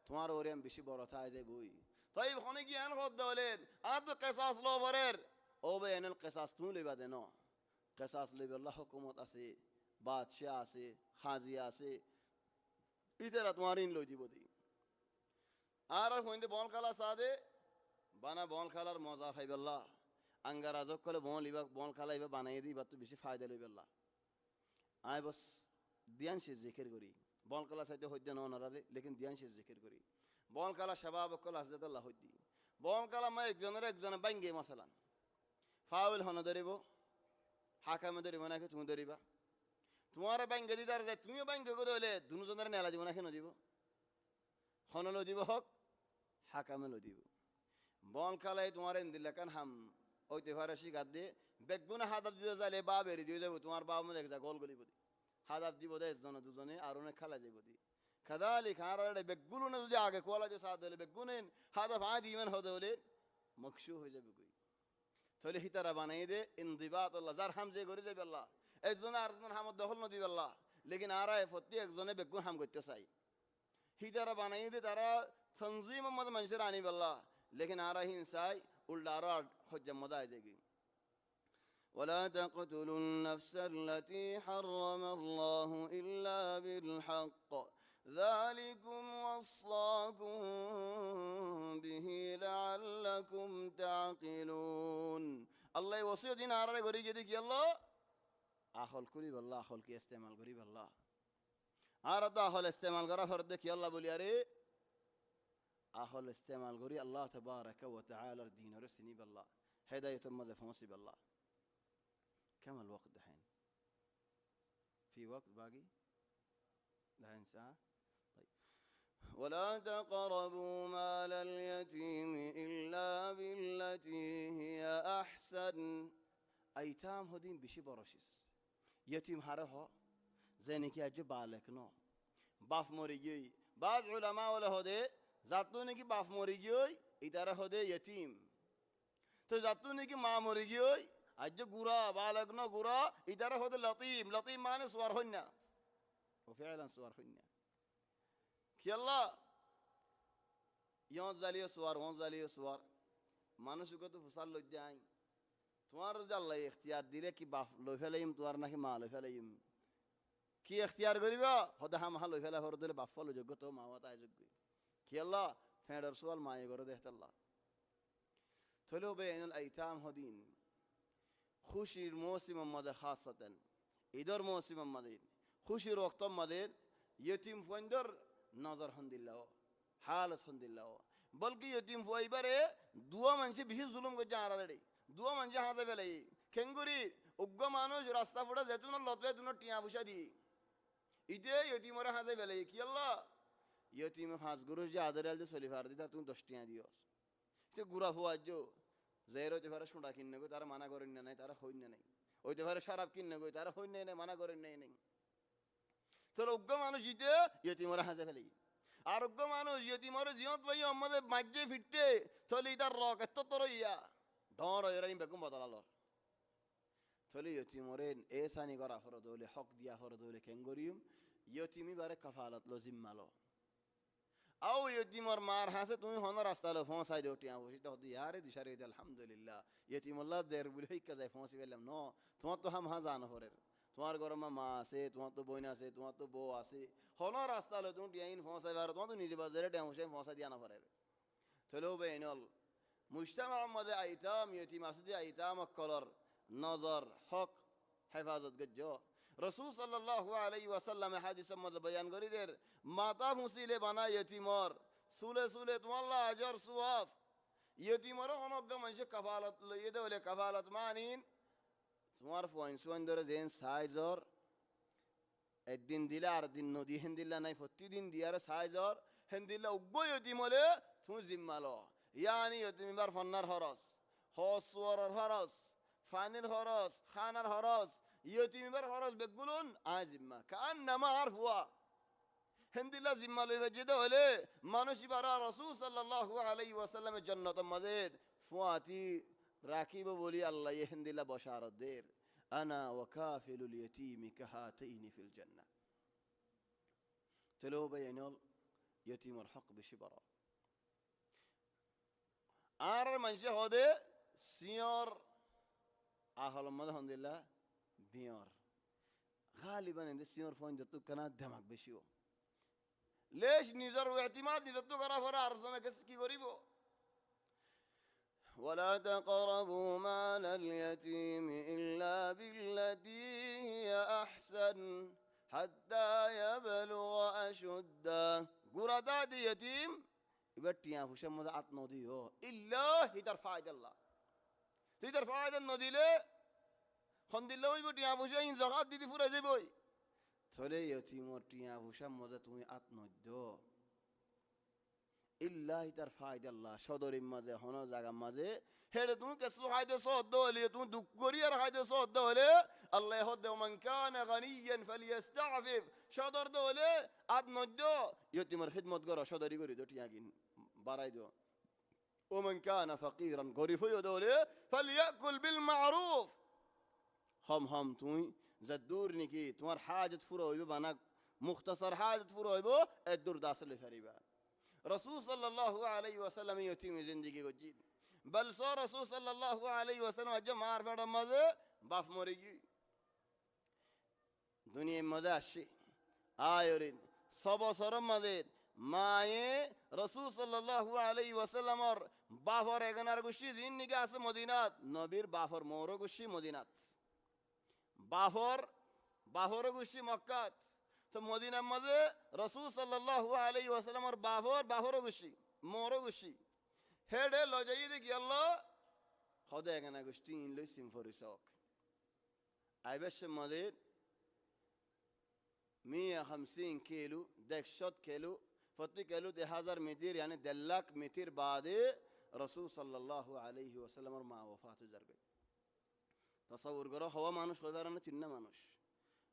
তোমার ওরেম বেশি বড় থাই যায় বই তাই খনি কি আন গদ দলে আদ কিসাস লবরের ও বেনল কিসাস তুমি লইবা দেন কিসাস লইবে আল্লাহ হুকুমত আছে বাদশা আছে খাজি আছে ইতারা তোমার ইন লই দিব দি আর হইন্দে বল কালা সাদে বানা বল খালার মজা খাইবে আল্লাহ আঙ্গার আজব করে বল ইবা বল খালা ইবা বানাই দিবা তো বেশি ফায়দা লইবে আল্লাহ আয় বস দিয়ান সে জিকির করি বল কালা সাইতে হইতে না নারাদে লেকিন দিয়ান সে জিকির করি বল কালা শাবাব কল আসদাত আল্লাহ হইদি বল কালা মা একজনের বাইঙ্গে মাসালান ফাউল হন ধরিব হাকামে ধরিব নাকি তুমি ধরিবা তোমার বাইঙ্গে দিদার যায় তুমিও বাইঙ্গে করে হইলে দুজনের নেলা দিব না কেন দিব হনলো দিব হক হাকামে লো দিব বল কালাই তোমার দিলেখান হাম ওইতে পারে শিকার দিয়ে বেগুনে হাদাব দিয়ে যাইলে বা বেরি দিয়ে যাবো তোমার বাবা মধ্যে একটা গোল গলিব দি হাদাব দিব দে একজনে দুজনে আর অনেক খেলা যাইব দি খাদালি খার বেগুলো না যদি আগে কোলা যে সাথ হলে বেগুনে হাদাব আদি ইমান হতে হলে মকশু হয়ে যাবে কই তাহলে হিতারা বানাই দে ইনদিবাত আল্লাহ যার হাম যে করে যাবে আল্লাহ একজনে আরেকজন হামত দখল না দিবে আল্লাহ লেকিন আরায় প্রতি একজনে বেগুন হাম করতে চাই হিতারা বানাই দে তারা তনজিম মত মানুষের আনিব আল্লাহ लेकिन आ रही इंसाई उल्टा हज्जा मजा आ जाएगी वला तक़तुलु النفس التي حرم الله إلا بالحق ذلكم وصاكم به لعلكم تعقلون الله وصي دين आ रहा है गरी जदी कि अल्लाह आखल करी अल्लाह आखल की इस्तेमाल करी अल्लाह आ रहा तो आखल इस्तेमाल करा फर्द कि अल्लाह बोली अरे आखल इस्तेमाल करी अल्लाह तबारक व तआला दीन और सनी بالله هداية ماذا فمصي بالله كم الوقت دحين في وقت باقي دحين ساعة طيب ولا تقربوا مال اليتيم إلا بالتي هي أحسن أيتام هدين بشي برشيس يتيم هره زينك يجب بالك نو باف موريجي بعض علماء ولا هدي जातो ने की बाप मरी गई इतारा होदे यतीम तो जातो ने की माँ मरी गई आज जो गुरा बालक न गुरा इतारा होदे लतीम लतीम माने सुवार होन्या वो फ़िलहाल सुवार होन्या कि अल्लाह यों जालियो सुवार मानुष को तो फसाल लो जाएं तुम्हारा जल्ला इख्तियार दिले कि बाप लो फैलेम तुम्हारा ना कि माँ लो फैलेम कि इख्तियार करीबा होदा हम हाँ लो फैला हो रहे बाप लो जगह तो मावता है जगह कि अल्लाह फेंडर सुवाल माये करो देहत अल्लाह थलो बेन अल-अयताम हदीन खुशी मौसम मदे खासतन इधर मौसम मदे खुशी वक्त मदे यतीम फंदर नजर हंदिल्ला हालत हंदिल्ला बल्कि यतीम फइबारे दुआ मनसे बिशि जुलुम को जारा रे दुआ मनसे हाजे बेले खेंगुरी उग्ग मानुष रास्ता फुड़ा जेतुन लतवे दुन टिया बुशा दी इदे यतीमरा हाजे बेले कि अल्लाह यतीम फाज गुरु जे आदर आल जे सोलिफार दी ता तू 10 टिया दियो से गुरा हुआ जो জের হইতে পারে সোডা কিনে গো তারা মানা করেন না নাই, তারা হইন নাই। হইতে পারে শরাব কিনে গো তারা হইন নাই, মানা করেন নাই নাই। তাহলে অজ্ঞ মানুষ ইতে ইয়তিমরা হাসে ফেলি। আরোগ্য মানুষ ইয়তিমরে জিয়ত ভাই আমাদের মাঝে ফিরতে তাহলে তার রক এত তোর ইয়া ডর এরাই বেগম বদলালর। তাহলে ইয়তিমরে এ সানি করা ফরদ হলে হক দিয়া ফরদ হলে কেঙ্গরিয়ম ইয়তিমি বারে কাফালত লো জিম্মালো। আও ইয়তিমর মার হাসে তুমি হন রাস্তা লো ফোঁসাই দেও টিয়া বসি তো ইয়ারে দিশারে আলহামদুলিল্লাহ ইয়তিমুল্লাহ দের বলে হিক্কা যায় ফোঁসি ফেললাম ন তোমার তো হাম হা জানো হরের, তোমার ঘর মা আছে, তোমার তো বোন আছে, তোমার তো বউ আছে, হন রাস্তা লো তুমি টিয়াইন ফোঁসাই পারো, তোমার তো নিজে বাজারে টিয়া বসে ফোঁসা দিয়া না পারের। তাহলেও বেইনল মুজতামা আমাদের আইতাম ইয়তিম আসুদি আইতাম অকলর নজর হক হেফাজত গজ্জ। রসুল সাল্লাল্লাহু আলাইহি ওয়াসাল্লাম হাদিসের মধ্যে বয়ান করিদের মাতা ফুসিলে বানা ইয়তিমর সুলে সুলে তোমাল্লা আজর সুয়াফ ইয়তিমর অনজ্ঞ মানুষ কাফালত লইয়ে দেওলে কাফালত মানিন তোমার ফোন ধরে যেন সাইজর একদিন দিলে আর দিন নদী হেন দিল্লা নাই প্রতিদিন দিয়ারে সাইজর হেন দিল্লা উগ্গ ইয়তিমলে তুমি জিম্মালো ইয়ানি ইয়তিমিবার ফন্নার হরস হস সুয়ারের হরস ফানির হরস খানার হরস ইয়তিমিবার হরস বেগুলুন আজিম্মা কান নামা আর হুয়া হেন্দিল্লা জিম্মা লইবে যেতে হলে মানুষই বারা রাসূল সাল্লাল্লাহু আলাইহি ওয়াসাল্লামের জান্নাতের মাঝে ফুয়াতি রাখিব বলি আল্লাহ হেন্দিল্লা বশারত দের আনা ওয়া কাফিলুল ইয়াতীমি কাহাতাইনি ফিল জান্নাহ। তলো বাইনল ইয়তিমর হক বেশি বড়। আর মানুষ হদে সিয়র আহল মধ্যে হন্দিল্লা বিয়র গালিবান এনে সিয়র ফোন যত কানা ধামাক বেশিও লেশ নিজের ইতিমাদ নিজত করা পরে আর জনকে কি করিব। ولا تقربوا مال اليتيم إلا بالتي هي أحسن حتى يبلغ أشده غردا دي يتيم এবার টিয়া ফুসের মধ্যে আত নদীও ইল্লা হিদার ফায়দাল্লাহ হিদার ফায়দা নদীলে খন্দিল্লা হইব টিয়া ফুসে ইন জাকাত দিদি ফুরে যাবই চলে ইয়তিমর টিয়া ফুসার মধ্যে তুমি আত নদ্য ইল্লা হিদার ফায়দাল্লাহ সদরির মাঝে হন জায়গার মাঝে হেরে তুমি কেসু হায়দে সদ্দ হলে তুমি দুঃখ করি আর হায়দে সদ্দ হলে আল্লাহ হদ্দে মান কানা গানিয়ান ফালিয়াস্তাফিফ সদর হলে আত নদ্য ইয়তিমর খিদমত করো সদরি করি দো টিয়া কিন বাড়াই দো ومن كان فقيرا غريب يدوله فليأكل بالمعروف هم توي زدور نكي تمر حاجة فرويبو بانا مختصر حاجة فرويبو الدور داخل فريبا رسول صلى الله عليه وسلم يتيم زندگی وجيب بل صار رسول صلى الله عليه وسلم جمع عارف مزه باف مريجي دنيا مزاشي آيورين صبا صرم مزه মায়ে রসুল সাল্লাল্লাহু আলাইহি ওয়াসাল্লামর বাফর এগানার গুশি জিন নিকে আছে মদিনাত নবীর বাফর মোর গুশি মদিনাত বাফর গুশি মক্কাত তো মদিনার মাঝে রসুল সাল্লাল্লাহু আলাইহি ওয়াসাল্লামর বাফর গুশি মোর গুশি হেডে লজাই দেখি আল্লাহ খদে এগানা গুশি ইন লই সিমফরিসক আইবেশ মাঝে 150 কিলো 100 কিলো فتی کلو 1000 متر یعنی 1 লাখ মিটার বাদে রাসূল সাল্লাল্লাহু আলাইহি ওয়াসাল্লামের মা ওফাত হয়ে গেল। তাসাউর করো হওয়া মানুষ হইবার না চিন্না মানুষ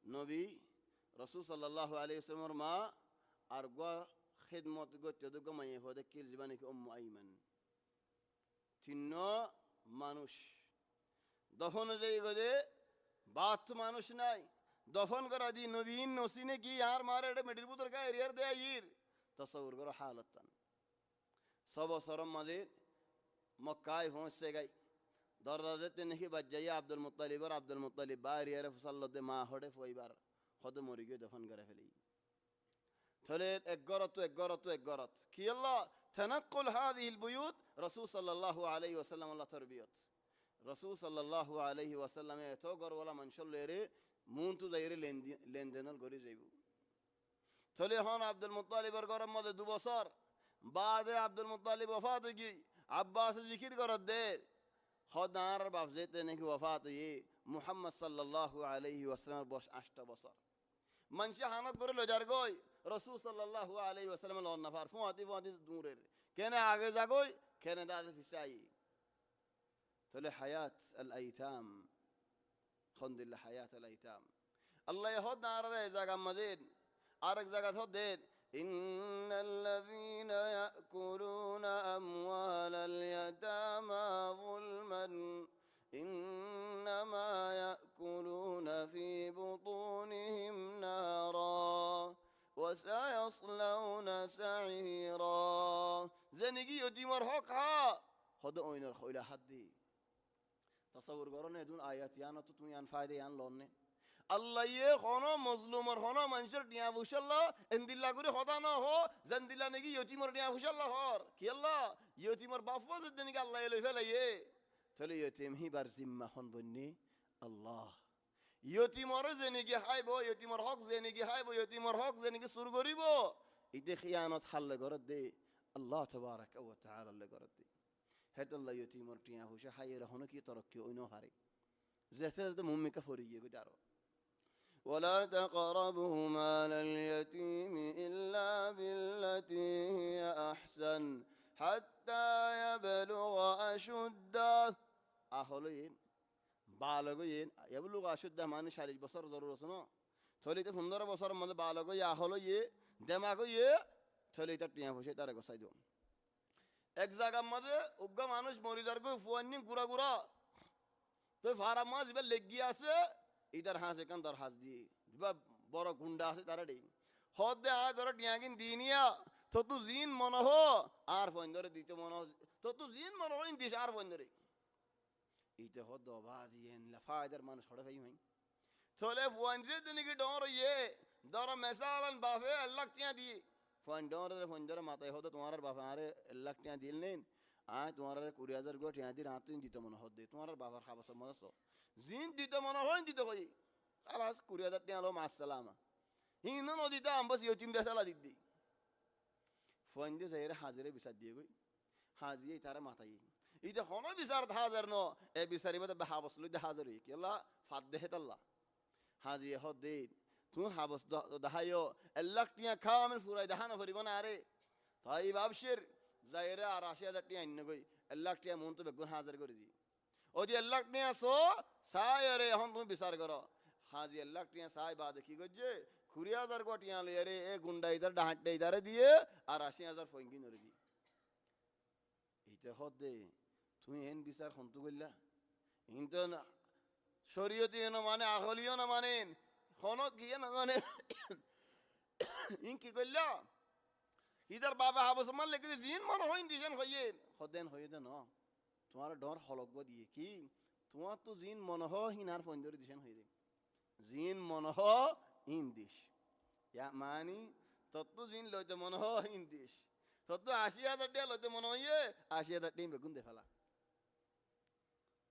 নবী রাসূল সাল্লাল্লাহু আলাইহি ওয়াসাল্লামের মা আর গো খিদমত করতে দগ মাই হদে কিল জীবনে কি উম্মু আইমান চিন্ন মানুষ দফন যাই গদে বাত মানুষ নাই দফন করা দি নবীন নসিনে কি আর মারে মেডির পুত্র কা এরিয়ার দে আইর تصور کرو حالتاً سب سرم مدیر مکای ہوں سے گئی دردازت نہیں بچ جائے عبدالمطلب اور عبدالمطلب باری عرف صلی اللہ دے ماں ہوڑے فوئی بار خود موری گئے دفن کرے فلی تھلید ایک گرت کی اللہ تنقل هذه البیوت رسول صلی اللہ علیہ وسلم اللہ تربیت رسول صلی اللہ علیہ وسلم تو گر والا منشل لے مون تو زیرے لیندنل گری جائیبو চলে হন আব্দুল মুত্তালিবের ঘরের মধ্যে 2 বছর বাদে আব্দুল মুত্তালিব ওফাত হই আব্বাস জিকির করত দে খদার বাপ যেতে নাকি ওফাত হই মুহাম্মদ সাল্লাল্লাহু আলাইহি ওয়াসাল্লাম বয়স 8 বছর মানসি হানত করে লজার গই রাসূল সাল্লাল্লাহু আলাইহি ওয়াসাল্লাম লন নাফার ফুয়াতি দূরের কেনে আগে যাগই কেনে দাদা ফিসাই তাহলে হায়াত আল আইতাম খন্দিল্লা হায়াত আল আইতাম আল্লাহ হদ না আর জায়গা মজিদ আরেক জায়গা হদ দেন إن الذين يأكلون أموال اليتامى ظلما إنما يأكلون في بطونهم نارا وسيصلون سعيرا زنيجي يتيمر حق ها هذا أين الخيل حدي تصور قرنا دون آيات يانا تطمئن عن فائدة يان لونه الله يخونه مظلوم خونه منشر دنيا وش الله إن دللا قولي خدا نه هو زن دللا نجي يتيمر دنيا وش الله هار كي الله يتيمر بافوز الدنيا الله يلوي فلا تلي يتيم هي برزم خن بني الله يتيمر زنيجي هاي بو يتيمر حق زنيجي هاي بو يتيمر حق زنيجي سرغري بو إذا خيانة حل قرد دي الله تبارك وتعالى اللي قرد دي هذا الله يتيمر دنيا وش هاي رهونه كي تركيه إنه هاري زثر ده مم كفورية قدارو ولا تقربوا مال اليتيم إلا بالتي هي أحسن حتى يبلغ أشده أهلين بالغين يبلغ أشده معنى شارج بصر ضرورتنا ثلث سندر بصر من بالغ يا أهلين دماغ يه ثلث ترتيان فشي تارك وسايدون إجزاء ماذا أبغى مانوش موريدار كو فواني غورا غورا تو فارم ما زبل لجيا سه इधर हाँ से कम दर हाथ दी जब बड़ा गुंडा से तारा डी होद दे आज दर टियांगिन दीनिया तो तू जीन मनो हो आर फंदर दी तो मनो तो तू जीन मनो हो इन दिश आर फंदर इधर होद दो बाज ये इन लफा इधर मानो छोड़ गई हैं थोले फंदर दिन की डोर ये दर मैसालन बाफे अल्लाह क्या दी फंदर माता होद तुम्हारे बाफे आरे अल्लाह क्या दिल नहीं आज तुम्हारे कुरियाजर को टियां दी रात इन दी तो मनो होद दे तुम्हारे बाफर खाबा सब मनो सो زين دي تمنا هون دي تقولي خلاص كوريا تطلع له مع السلامة هنا نودي تام بس يوتيم ده سلا دي فوندي زهير حاضر بيسدي يقول حاضر ترى ما تيجي إذا خنا بيسار حاضر نو بيساري بده بحابس لو ده حاضر يك يلا فده الله حاضر هاد دي تو حابس ده هيو اللقطيا كامل فورا ده هنا فريبنا عاري طيب أبشر زهير عراشة تطلع إنه قوي اللقطيا مونتو بيكون حاضر كوري ওদি আল্লাহ নিয়া সো সায়রে হন তুমি বিচার করো হাজি আল্লাহ নিয়া সাই বাদে কি গজে 20000 কোটিয়া লইরে এ গুন্ডা ইদার ডাঁটে ইদারে দিয়ে আর 80000 ফঙ্গি নরে দি ইতে হদে তুমি এন বিচার হন্তু কইলা ইনতো শরীয়তি না মানে আহলিও না মানেন কোন কি না মানে ইন কি কইলা ইদার বাবা হাবস মান লেগে জিন মন হইন দিছেন হইয়েন হদেন হইদে না तुम्हारा डर हलक दिए कि तुम्हार तो जीन मनह हिनार फंदर दिशन हुई जीन मनह इन दिश या मानी तत्व जीन लोटे मनह इन दिश तत्व 80000 टे लोटे मनह ये 80000 टे बेगुन देफला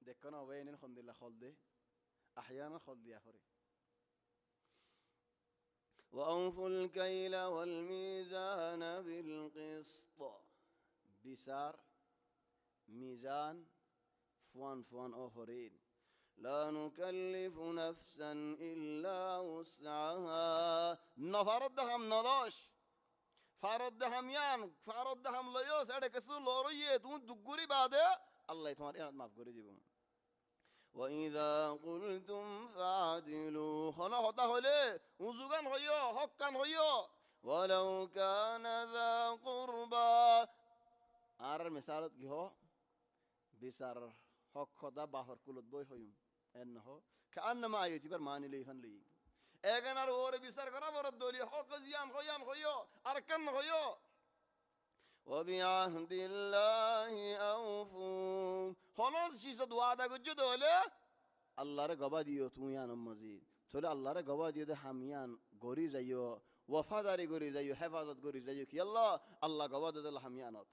देखो ना वين खंदिल्ला खल दे अहयाना खल दिया फरे وأوفوا الكيل والميزان بالقسط بسار ميزان فوان أخرين لا نكلف نفسا إلا وسعها نفردهم نلاش فردهم يان فردهم ليوس هذا كسر لوريه تون دقوري بعده الله يتمر ما بقولي جيبهم وإذا قلتم فعدلوا خنا هذا هله وزوجان هيو حقان هيو ولو كان ذا قربا আর মিসালত কি হো বিচার হক খোদা বাহর কুলত বই হইম এন হো কান মা আইতিবার মানি লই হন লই এগান আর ওরে বিচার করা বড় দলি হক জিয়াম হইও আর কেন হইও وبعهد الله أوفوا خلاص شيء دعاء كجو دولة الله رجبا ديو تويان مزيد تولى الله رجبا ديو ده حميان غوري زيو وفاداري غوري زيو حفاظت غوري زيو كي الله جبا ده الحميانات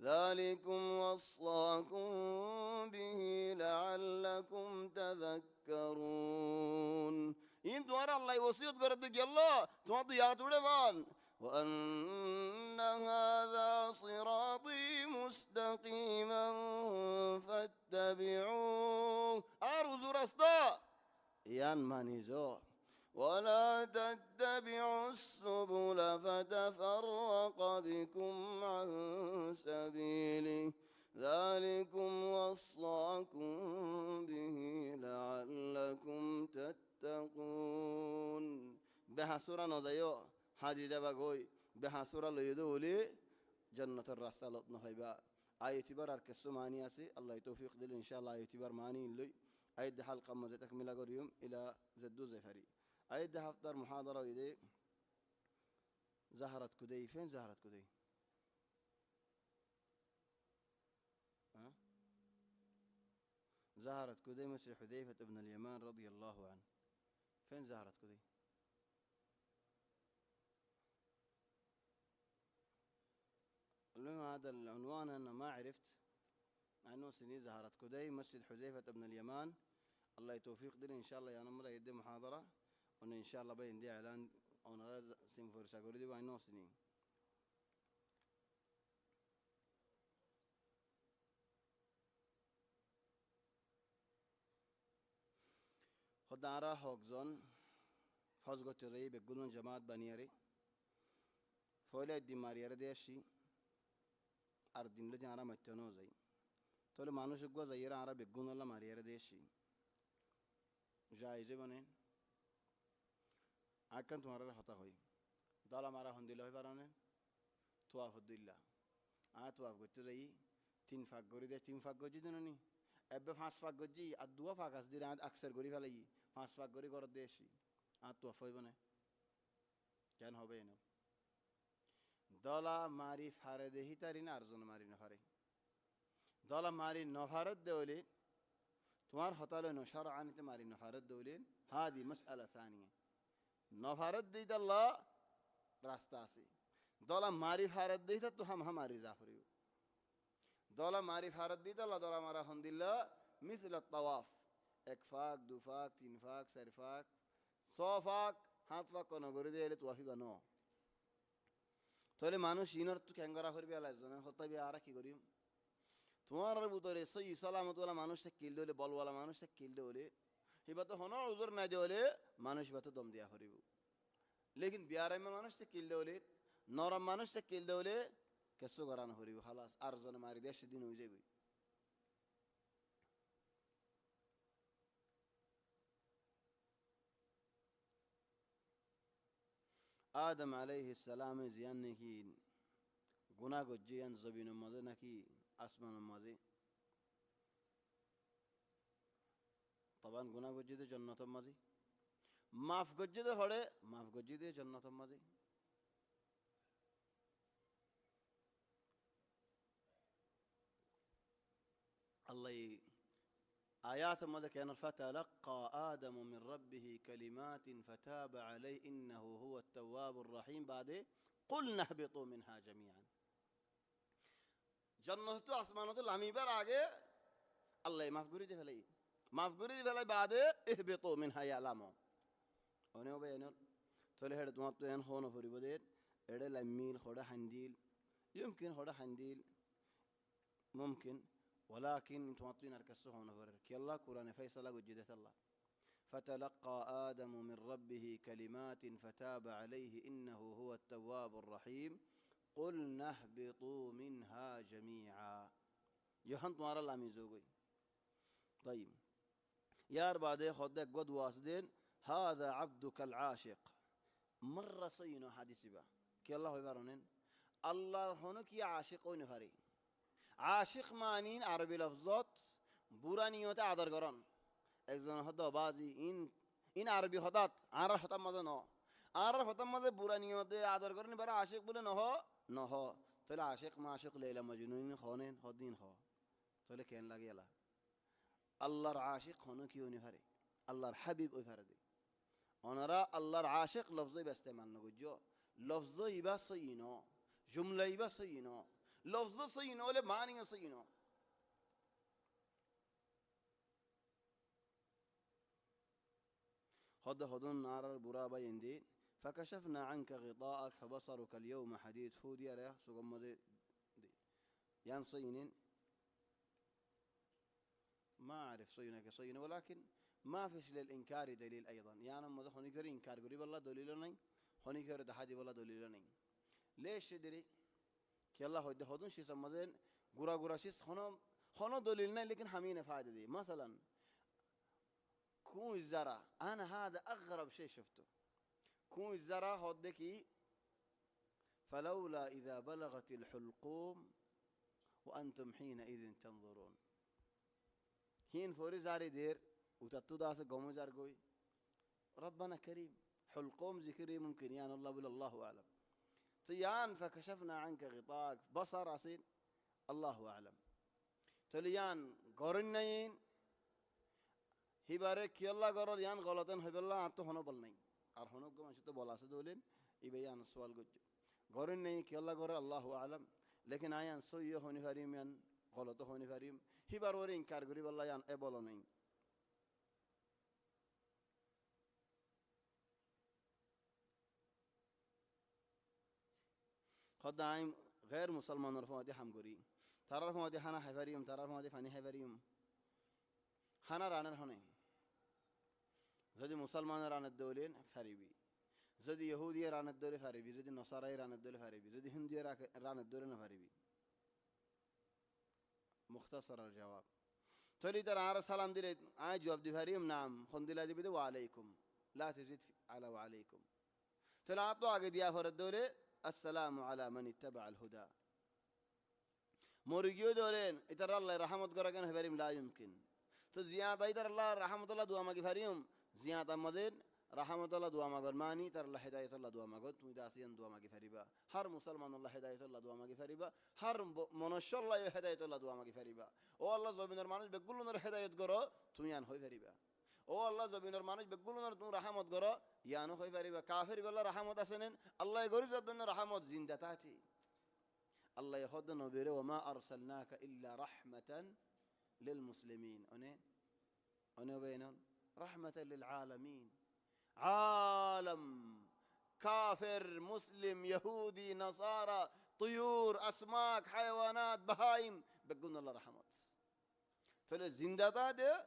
ذلكم وصاكم به لعلكم تذكرون إن دوار الله يوصيت قرد الله توادو يا تودفان وأن هذا صراطي مستقيما فاتبعوه أرزو رستا يان مانيزو ولا تتبعوا السبل فتفرق بكم عن سبيله ذلكم وصاكم به لعلكم تتقون بحسورة نضيو حاجي جبا قوي بحسورة ليدولي جنة الرسالة لطنخيبا آية تبار أركسو ماني أسي الله يتوفيق دل إن شاء الله آية تبار ماني اللي آية دي حلقة مزة تكمل قريم إلى زدو زفري آية دي حفتر محاضرة ويدي زهرت كدي فين زهرت كدي ها؟ زهرت كدي مسجد حذيفة ابن اليمان رضي الله عنه فين زهرت كدي المهم هذا العنوان أنا ما عرفت مع أنه سنين زهرت كدي مسجد حذيفة ابن اليمان الله يتوفيق دل إن شاء الله يا نمرة يدي محاضرة وإن إن شاء الله بين دي إعلان أنا سينفور ساقوري دي وإنه سنين خدارا هوكزون هوزغو تري بيقولون جماعة بنياري فولي دي ماريار ديشي أردين لدي عرا متنو زي تولي مانوش قوة زيرا عرا بيقولون الله ماريار ديشي جائزة بنين أكن تمارا خطا خوي دالا مارا هندي لوي فرانين تواف الدلة تواف قلت زي تين فاق غوري دي تين فاق غوجي دنوني أبي فاس فاق غوجي الدوا فاق أصدي عند أكثر غوري فلأي فاس فاق غوري غور ديشي تواف خوي بني كان هو بينه دالا ماري فارده هي تارين أرزون ماري نفاري دالا ماري نفارد دولين تمار خطالو نشار عن تماري نفارد دولين هذه مسألة ثانية نفارد دي دالا راستاسي دالا ماري فارد دي تو هم هماري زافريو دالا ماري فارد دي دالا مارا هندلا مثل الطواف اكفاك دوفاك تنفاك سرفاك صوفاك هاتفاك ونغوري دي لتوافي بنو তাহলে মানুষ ইনার তো ক্যাঙ্গারা করবে আলাদা জানেন হত্যা বি আর কি করিম তোমার ভিতরে সই সালামতওয়ালা মানুষটা কিললে হলে বলওয়ালা মানুষটা কিললে হলে এবার তো হন উজুর না দিয়ে হলে মানুষ বা তো দম দেওয়া করিব লেকিন বিয়ারামে মানুষটা কিললে হলে নরম মানুষটা কিললে হলে কেসো করানো করিব খালাস আর জনে মারি দেশ দিন হয়ে যাবে آدم عليه السلام زيان نكي گناه گجيان زبين مزه نكي اسمان مزه طبعا گناه گجيده جنة مزه মাফ গজ্জিদে হড়ে মাফ গজ্জিদে জান্নাত মাঝে আল্লাহ آيات ماذا كان فتلقى آدم من ربه كلمات فتاب عليه إنه هو التواب الرحيم بعد قلنا اهبطوا منها جميعا جنة أسمانة العميبر آگے الله معاف کری دے فلای معاف کری دے فلای بعد اهبطوا منها يعلمون أنا بينور تولي هذا تمام تين خونه فري بدر هذا لميل خدا حنديل يمكن خدا حنديل ممكن ولكن تمطين أركسه هنا فرر كي الله قرآن فيصل وجدت الله فتلقى آدم من ربه كلمات فتاب عليه إنه هو التواب الرحيم قلنا اهبطوا منها جميعا يهنت مار الله ميزوغي طيب يا بعد خدك قد واسدين هذا عبدك العاشق مرة صينو حديث با كي الله يبارونين الله هناك يا عاشق ونفري عاشق مانين عربي لفظات بورانيوت عذر قران একজন হতো বাজি ইন আরবি হঠাৎ আর হঠাৎ মজা ন আর হঠাৎ মজা বুরানিয়তে আদর করেন এবার আশিক বলে নহ তাহলে আশিক মাশিক লাইলা মজনুন খনেন হদিন হ তাহলে কেন লাগে এলা আল্লাহর আশিক হন কি উনি পারে আল্লাহর হাবিব ওই পারে দে ওনারা আল্লাহর আশিক লফজই ইস্তেমাল না গুজো লফজ ইবা সইনো জুমলা ইবা সইনো লফজ সইনো বলে মানি সইনো خد خدون نار البرابة يندي فكشفنا عنك غطاءك فبصرك اليوم حديد فودي عليه سقم دي يعني صينين ما أعرف صينك صين ولكن ما فيش للإنكار دليل أيضا يعني ما خوني كري إنكار قريب الله دليل نين خوني كري تحدي والله دليل نين ليش دري كي الله هو خدون شيء سمدين গুড়া গুড়া শিস خنو دليل নাই لكن حمينة فايدة دي مثلا كون الزرع أنا هذا أغرب شيء شفته كون الزرع هودكي فلولا إذا بلغت الحلقوم وأنتم حينئذ تنظرون هين فوري زاري دير وتتو داس قومو زارقوي ربنا كريم حلقوم ذكري ممكن يعني الله بل الله أعلم طيان فكشفنا عنك غطاءك بصر عصين الله أعلم تليان قرنين هبارك يلا قرر يان غلطن هب الله أنتو هنو بلنين আর হনক গো মানুষ তো বলাছে দলেন ইবেয়ান সওয়াল গজ গরেন নেই কি আল্লাহ করে আল্লাহ আলম লেকিন আয়ান সইয় হনি ফারিম ইয়ান গলত হনি ফারিম হিবার ওরে ইনকার করি আল্লাহ ইয়ান এ বল নাই خدايم غير مسلمان رفعتي حم করি তারার ফমাতি হানা হাইফারিম তারার ফমাতি ফানি হাইফারিম হানা রানের হনে যদি মুসলমানের রানের দৌলেন ফারিবি যদি ইহুদিয়া রানের দৌলে ফারিবি যদি নসারাই রানের দৌলে ফারিবি যদি হিন্দুয়া রানের দৌলে না ফারিবি মুখতাসার আল জবাব তলি তার আর সালাম দিলে আয় জবাব দি ফারিম নাম খন্দিলা দিবি ওয়া আলাইকুম লা তাজিদ আলা ওয়া আলাইকুম তলা তো আগে দিয়া ফরদ দৌলে আসসালামু আলা মান ইত্তাবা আল হুদা মরগিও দৌলেন ইতার আল্লাহ রহমত করা কেন ফারিম লা ইমকিন তো জিয়াদা ইতার আল্লাহ রহমতুল্লাহ দুয়া মাগি ফারিম জিয়াদা মদিন রহমতুল্লাহ দুয়া মাগর মানি তার আল্লাহ হিদায়াতুল্লাহ দুয়া মাগর তুমি দাসিয়ান দুয়া মাগি ফারিবা হর মুসলমান আল্লাহ হিদায়াতুল্লাহ দুয়া মাগি ফারিবা হর মনুষ্য আল্লাহ হিদায়াতুল্লাহ দুয়া মাগি ফারিবা ও আল্লাহ জমিনের মানুষ বেগুলুনের হিদায়াত করো তুমি আন হই ফারিবা ও আল্লাহ জমিনের মানুষ বেগুলুনের তুমি রহমত করো ইয়ানো হই ফারিবা কাফির বেলা রহমত আছেন আল্লাহ গরিজের জন্য রহমত জিন্দা তাতি আল্লাহ হদ নবীরে ওমা আরসালনাকা ইল্লা রাহমাতান লিল মুসলিমিন অনে বেনন রাহমাতান লিল আলামিন عالم كافر مسلم يهودي نصارى طيور أسماك حيوانات بهايم بقولنا الله رحمت تقول زندة ده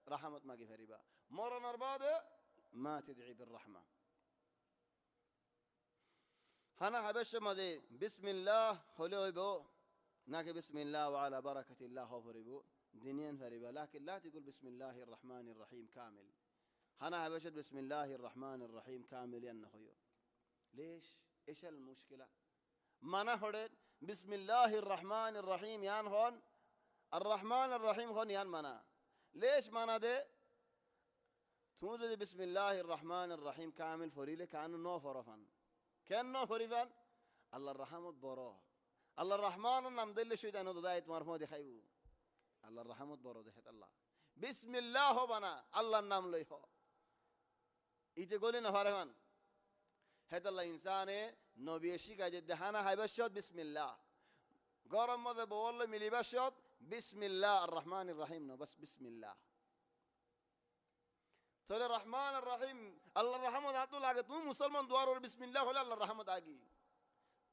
رحمت ما جفريبا مرة نرباده ما تدعي بالرحمة هنا حبش ماذا بسم الله خلوه بو ناك بسم الله وعلى بركة الله خفريبو دنيا فريبا لكن لا تقول بسم الله الرحمن الرحيم كامل هنا بشد بسم الله الرحمن الرحيم كامل ينخيو ليش ايش المشكلة ما نحرد بسم الله الرحمن الرحيم يان هون الرحمن الرحيم هون يان منا ليش منا ده توجد بسم الله الرحمن الرحيم كامل فريلة كانوا نو فرفان كان نو فريفان الله الرحمة برا الله الرحمن النام دل شو ده نو دايت مرفوع دخيبو الله الرحمة برا ده الله بسم الله بنا الله النام ليه ইতে গলি না ফারহান হেদাল্লাহ ইনসানে নবিয়শি কাজে দেহানা হাইবাশত বিসমিল্লাহ গরম মধ্যে বললে মিলিবাশত বিসমিল্লাহ আর রহমানির রহিম নো বাস বিসমিল্লাহ তাহলে রহমান আর রহিম আল্লাহর রহমত আতো লাগে তুমি মুসলমান দুয়ার ওর বিসমিল্লাহ হলে আল্লাহর রহমত আগি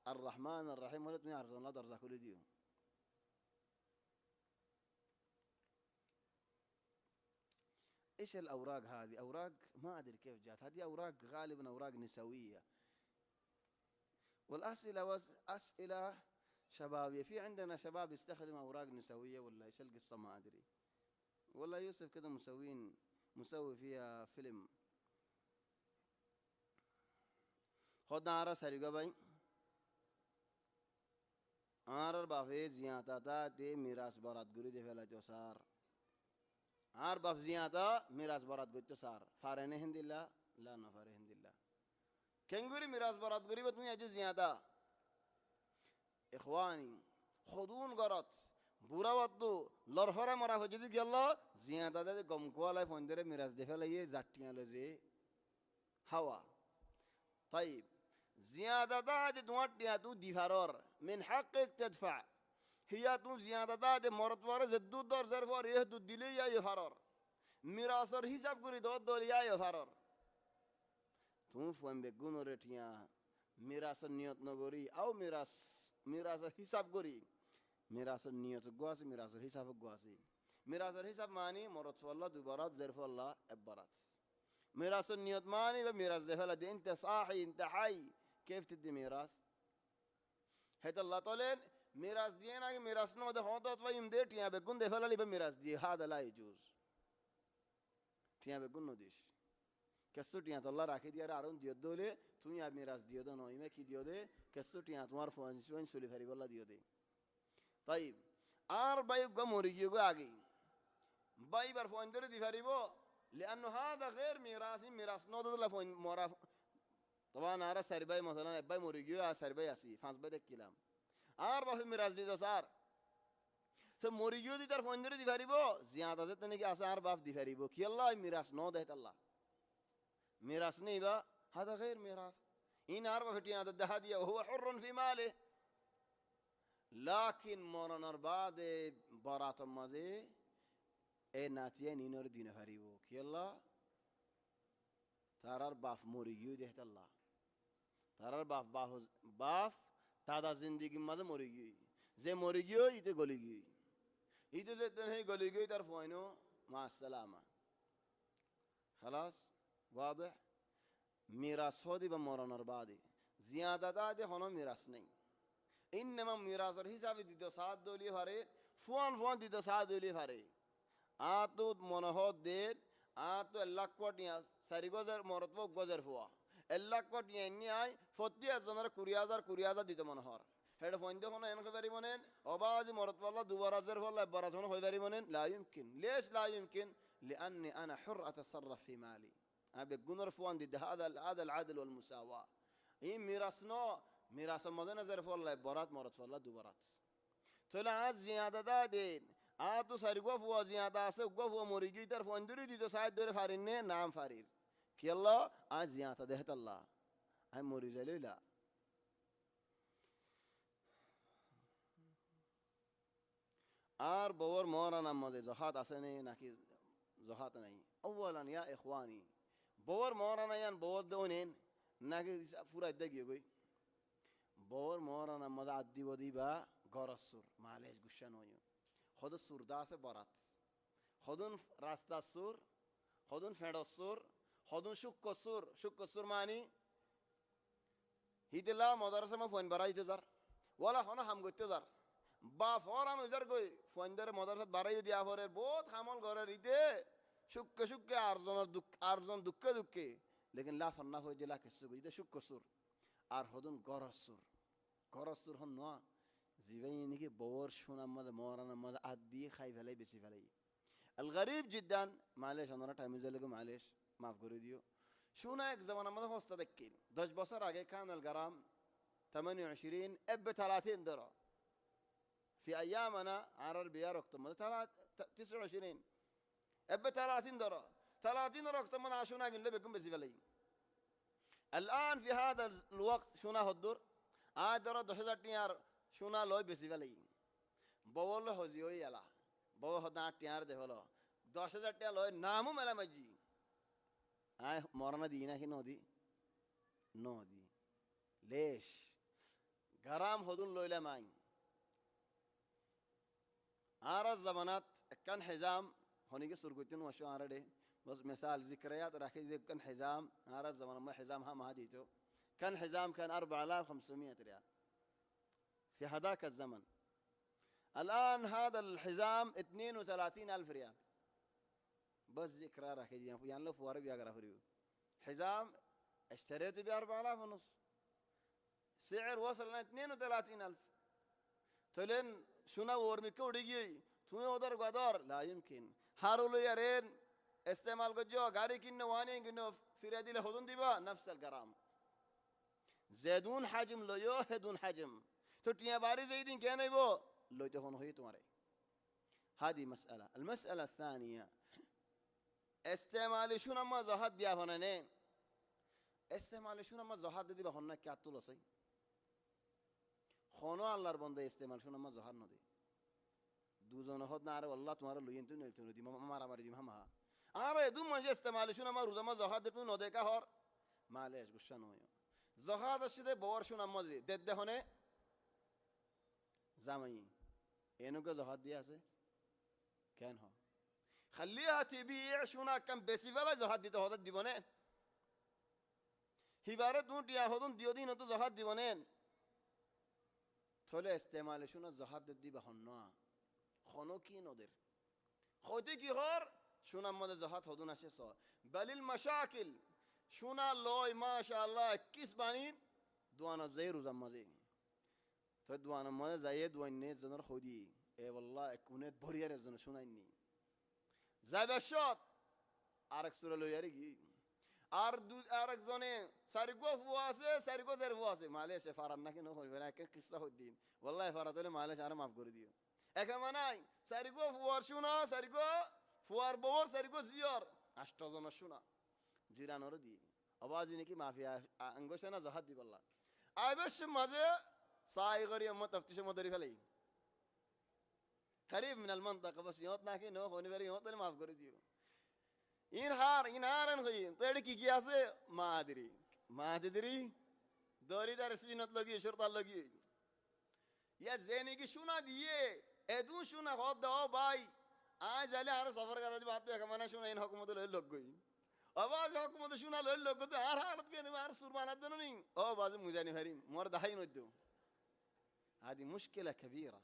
আর রহমান আর রহিম হলে তুমি আর জান্নাত দরজা খুলে দিও ايش الاوراق هذه اوراق ما ادري كيف جات هذه اوراق غالبا اوراق نسويه والاسئله اسئله شبابيه في عندنا شباب يستخدم اوراق نسويه ولا ايش القصه ما ادري والله يوسف كذا مسوي فيها فيلم خدنا على سريقه باي आर बाफे जियाता था ते मिरास बारात गुरी दे फेला जो सार आर बाफ जियाता मिरास बारात गुरी सार फारेने हिंदिल्ला ला ना फारे हिंदिल्ला केंगुरी मिरास बारात गुरी बत मुझे जियाता इख्वानी खुदून गरत बुरा वद्दू लरहरा मरा हो जदी गल्ला जियाता दे गमकुआला फंदरे मिरास दे फेला ये जाटियां लजे हवा طيب زيادة دواتيا تو دفارور من حقك تدفع هي تو زيادة مرتوار زدود دار زرفار يهدو دلي يا يفرار ميراثر حساب كوري دول يا يفرار تو فهم بيقولون رتيا ميراث نيت نغوري أو ميراث حساب كوري ميراث نيت غواسي ميراث حساب غواسي ميراث حساب ماني مرتوار الله دوبارات زرف الله ابرات ميراث نيت ماني وميراث دفلا دي انت صاحي انت حي كيف تدي ميراث هيدا الله طولين মিরাজ দিয়ে নাকি মিরাজ ন মধ্যে হত অথবা ইম দে টিয়া বেগুন দে ফেলালি বা মিরাজ দিয়ে হাদ লা ইজুজ টিয়া বেগুন নদিস কেসু টিয়া তোল্লা রাখি দিয়ে আরন দিও দলে তুমি আর মিরাজ দিও দো নইমে কি দিও দে কেসু টিয়া তোমার ফোন চলি ফেরি বলা দিও দে তাই আর বাই গো মরি গিয়ে গো আগে বাইবার ফোন ধরে দি ফারিব لانه هذا غير ميراث ميراث نو دلا فوين مورا طبعا ارا سرباي مثلا اباي موريجيو سرباي اسي فانس بده كلام আর বাফে মিরাজ দিত স্যার তো মরিগিও দি তার ফোন ধরে দি ফারিব জিয়াদা যে তনে কি আছে আর বাপ দি ফারিব কি আল্লাহ মিরাজ ন দেত আল্লাহ মিরাজ নেই বা هذا غير ميراث ইন আর বাফে টিয়া দহা দিয়া هو حر في ماله لكن মরণের বাদে বরাত মাঝে এ নাতিয়ে নিনর দিন ফারিব কি আল্লাহ তারার বাপ মরিগিও দেত আল্লাহ তারার বাপ বাপ দাদা জিন্দগি মাঝে মরি গিয়ে যে মরি গিয়ে ইতে গলি গিয়ে ইতে যে তেন গলি গিয়ে তার ফয়নো মা সালামা খালাস واضح মিরাস হদি বা মরণের বাদে জিয়াদা দাদে হনো মিরাস নেই ইননামা মিরাসের হিসাবে দিত সাত দলি ফারে ফোন ফোন দিত সাত দলি ফারে আতো মনহদ দে আতো লাখ কোটিয়া সারি গজের মরত গজের ফুয়া লাখ কোটিয়া নি আই 40000 20000 দিত মনহর হেড ফোন দেখুন এন কই পারি মনেন অবাজ মরত ওয়াল্লাহ দুবারাজের ফল্লা বারাজন হই পারি মনেন লা يمكن ليش لا يمكن لاني انا حر اتصرف في مالي ابي গুনর ফোন দিতে هذا العدل والمساواه এই মিরাস নো মিরাস মজে নজর ফল্লা বরাত মরত ফল্লা দুবারাত চলে আজ জিয়াদা দা দেন আ তো সারি গো ফুয়া জিয়াদা আছে গো ফুয়া মরি গই তার ফোন ধরে দিত সাইদ ধরে ফারিন নে নাম ফারির কি আল্লাহ আজ জিয়াদা দেহত আল্লাহ আই মরি যাইলা আর বউর মরানার মধ্যে জহাত আছে নে নাকি জহাত নাই আউয়ালান ইয়া ইখওয়ানি বউর মরানায়ান বউর দেওনেন নাকি পুরা দেগিয়ে গই বউর মরানার মধ্যে আদি বদি বা গরসুর মালেশ গুসা নয় হদ সুরদা আছে বরাত হদুন রাস্তা সুর হদুন ফেডসুর হদুন শুক্কসুর মানি হিদিলা মদারসা মা ফোন বাড়াই তো যার ওলা হনা হাম করতে যার বা ফরান উজার গই ফোনদারে মদারসাত বাড়াই দিয়া ফরে বহুত হামল ঘরের ইতে শুক্কে আরজন দুঃখে লেকিন লা ফন্না হয়ে দিলা কিছু ইতে শুক্কসুর আর হদুন গরসুর হন না জিবাই নাকি বউর সোনার মধ্যে মরানোর মধ্যে আদ দিয়ে খাই ফেলাই বেশি ফেলাই الغريب جدا معلش انا টাইম হয়ে গেল معلش মাফ করে দিও শোনা এক জামানার মধ্যে হস্তা দেখেন 10 বছর আগে كان الجرام 28 اب 30 درهم في ايامنا عرر بيار وقت ما 29 اب 30 درهم 30 وقت ما عشونا قلنا بكم بزي فلي الان في هذا الوقت شونا هدر عادر 10000 টিয়ার শোনা লয় বেশি ফেলাই বউল হজি হই এলা বউ হদা টিয়ার দে হলো 10000 টিয়া লয় নামও মেলা মাজি আয় মরনা দি না কি নদি লেশ গারাম হদুন লইলা মাই আর জামানাত كان حزام هونيك سرقتين وشو عرده بس مثال ذكريات راح يجيب كان حزام هذا الزمان ما حزام هم هديته كان حزام كان 4500 ريال في هذاك الزمن الآن هذا الحزام 32000 ريال بس ذكرى راح يجي يعني لو فواري بيقرا فريو حزام اشتريته ب 4000 ونص سعر وصل ل 32000 تلين شنو ورمي كوديجي তুমি ওদের গদর লা يمكن হারুল ইয়ারেন ইস্তেমাল করছো গাড়ি কিনে ওয়ানি কিনে ফিরে দিলে হদন দিবা نفس الجرام زيدون حجم ليو هدون حجم তো টিয়া বাড়ি যেই দিন কেন আইবো লইতে হন হই তোমারে هذه مسألة المسألة الثانية استعمال شنو ما زهد দিয়া হননে استعمال شنو ما زهد দিবা হন না কি আতুল আছে খনো আল্লাহর বন্দে استعمال شنو ما زهد ন দে দুজন হদ না আরে আল্লাহ তোমার লইন তুই নইতে দি মারামারি দি মামা আরে দু মজে استعمال شنو ما রোজা ما زهد তুই ন দে কা হর মালেশ গুসা নয় زهد আসলে বর শোনা মজে দে হনে জামাই এনুকে জহাদ দিয়ে আছে কেন হ خليها تبيع شونا كم বেশি বেলা জহাদ দিতে হদ দিবনে হিবারে তুই টিয়া হদন দিও দিন তো জহাদ দিবনে تولي استعمالشون الزهاد دي بهنوا خونو کی ندر خودی کی هر شونا مد زهاد هدون اشی سا بل المشاكل شونا لوی ما شاء الله کس بانین دوانا زیر زمزه تو دوانا مد زاید و اینه زنر خودی ای والله اکونت بریار زن شونا اینی زبشات آرک سر لویاری আর আরেকজনে সারিগো ফুয়াছে সারিগো জের ফুয়াছে মালেশে ফারান নাকি ন হইবে না কে কিসা হদিন wallahi ফারাতলে মালেশ আর মাফ করে দিও একা মানাই সারিগো ফুয়ার শুনা সারিগো ফুয়ার বর সারিগো জিয়র আষ্টজন শুনা জিরানর দি আওয়াজ নাকি মাফিয়া আঙ্গোশে না জাহাদ দি বল্লা আইবেশ মাঝে সাই গরি আম্মা তফতিশ মদরি ফেলাই قريب من المنطقه بس يوت নাকি ন হনিবারি يوت মাফ করে দিও ইনহার হইন তেড়ে কি আছে মাদরি দরিদার সিনত লাগি শর্তাল লাগি ইয়া জেনে কি শোনা দিয়ে এদু শোনা হদ দাও ভাই আজ জালে আর সফর করা দি বাত এক মানে শোনা ইন হুকুমত লই লগ গই আওয়াজ হুকুমত শোনা লই লগ তো আর হালত কে নি আর সুরমানা দেন নি ও বাজু মুজানি হারিম মোর দাহাই নদ্দু هذه مشكله كبيره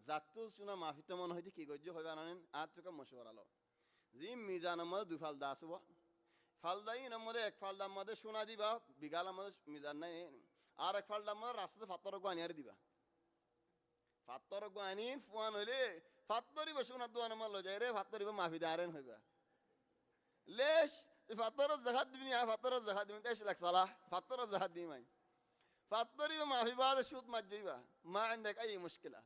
জাতু শোনা মাফি তো মন হইতে কি গজ্জ হইবা নানেন আর তোকে মশওয়ারা লো জিম মিজানের মধ্যে দুই ফালদা আছে ফালদাইনের মধ্যে এক ফালদার মধ্যে সোনা দিবা বিঘালার মধ্যে মিজান নাই আর এক ফালদার মধ্যে রাস্তাতে ফাত্তর গানিয়ার দিবা ফাত্তর গানিন ফুয়ান হইলে ফাত্তরিবা সোনার দোয়ানের মধ্যে লই যায় রে ফাত্তরিবা মাফি দাঁড়েন হইবা লেশ ফাত্তর জাহাদ দিবি না ফাত্তর জাহাদ দিবি 10 লাখ সালা ফাত্তর জাহাদ দিবি মাই ফাত্তরিবা মাফি বাদ সুদ মার যাইবা মা عندك اي مشكله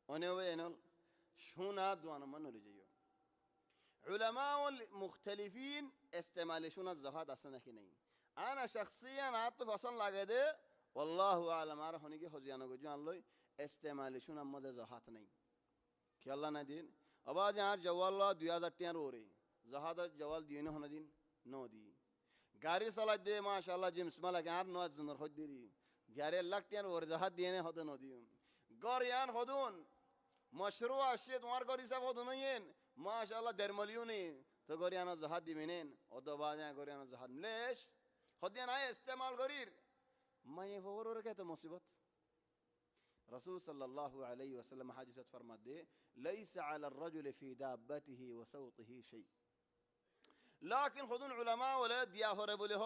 অনে ওয়েনল সোনা দোয়ানের মধ্যে লই যাইও علماء المختلفين استعمالشون الزهاد أصلا كنين أنا شخصيا عاطف أصلا لقده والله أعلم أعرف هنيجي خزيانة جوان لوي استعمالشون أمد زهاد نين كي الله ندين أبا جار جوال الله 2010 روري زهاد جوال دينه هندين نو دي গাড়ি চালাই দে মাশাআল্লাহ জিমস মালা গার নো জনর হদিরি গাড়ি লাখটিয়ান ওর জাহাদ দিনে হদ নদিম গরিয়ান হদুন مشروع الشيء তোমার গরি সব হদুনইন মাশাআল্লাহ 1.5 মিলিয়ন তো গরিয়ান জাহাদ দিবেন ওদ বাজা গরিয়ান জাহাদ লেশ হদিয়ান আয় ইস্তেমাল গরির মায়ে হওর কে তো মুসিবত রাসূল সাল্লাল্লাহু আলাইহি ওয়াসাল্লাম হাদিসত ফরমাত দে ليس على الرجل في دابته وصوته شيء لكن خذون علماء ولا ديافر بله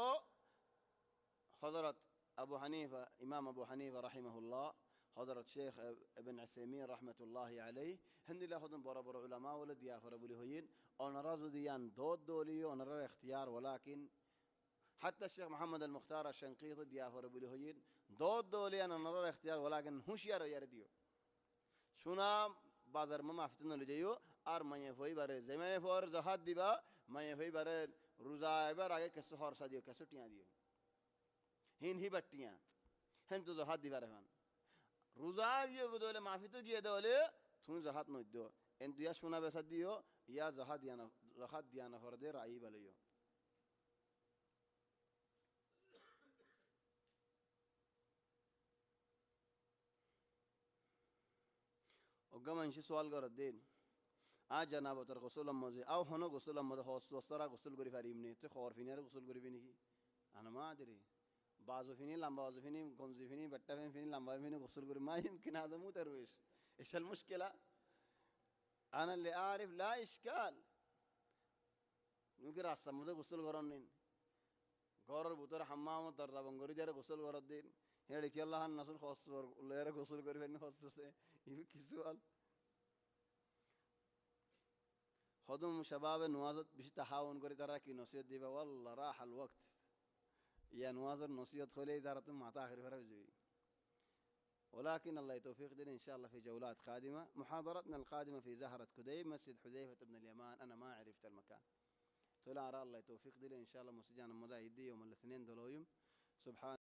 حضرت ابو حنيفه امام ابو حنيفه رحمه الله حضرت شيخ ابن عثيمين رحمه الله عليه هند لا خذون برابر علماء ولا ديافر بلهين انا راز ديان دود دولي انا اختيار ولكن حتى الشيخ محمد المختار الشنقيطي ديافر بلهين دود دولي انا اختيار ولكن هوشيار يرديو شونا بازار ما فتنه لجيو আর মায়ে ফই বারে জেমায়ে ফর জাহাদ দিবা মায়ে ফই বারে রোজা এবার আগে কেসু হর সাদিও কেসু টিয়া দিও হিন হি বাটিয়া হেন তো জাহাদ দিবা রহমান রোজা গিয়ে গদলে মাফি তো গিয়ে দলে তুমি জাহাদ নই দিও এন দুয়া সোনা বেসা দিও ইয়া জাহাদ দিয়ানা ফরদে রাই বলিও ওগমানশি সওয়াল কর দেন আ জানাবতর গোসল মজে আও হনো গোসল মজে হসরা গোসল করি পারিম নে তে খর ফিনার গোসল করিবি নাকি আনা মা আদরি বাজু ফিনি লম্বা বাজু ফিনি গমজি ফিনি বাট্টা ফিনি লম্বা ফিনি গোসল করি মা يمكن هذا مو ترويش ايش المشكله انا اللي اعرف لا اشكال يمكن রাস্তা মধ্যে গোসল করন নিন ঘরের ভিতরে হাম্মাম দরজা বন্ধ করে দিয়ে গোসল করার দিন হেড়ে কি আল্লাহ রাসূল খস লেরে গোসল করিবেন হসছে ইবি কিছু আল خدم شباب نوازت بشي تحاون كوري تراكي نصيحت ديبا والله راح الوقت يا نوازر نصيحت خلي دارتم مع تاخر فرجي ولكن الله يتوفيق لنا ان شاء الله في جولات قادمه محاضرتنا القادمه في زهره كديب مسجد حذيفه بن اليمان انا ما عرفت المكان طلع الله يتوفيق لنا ان شاء الله مسجد مدى يدي يوم الاثنين دولويم سبحان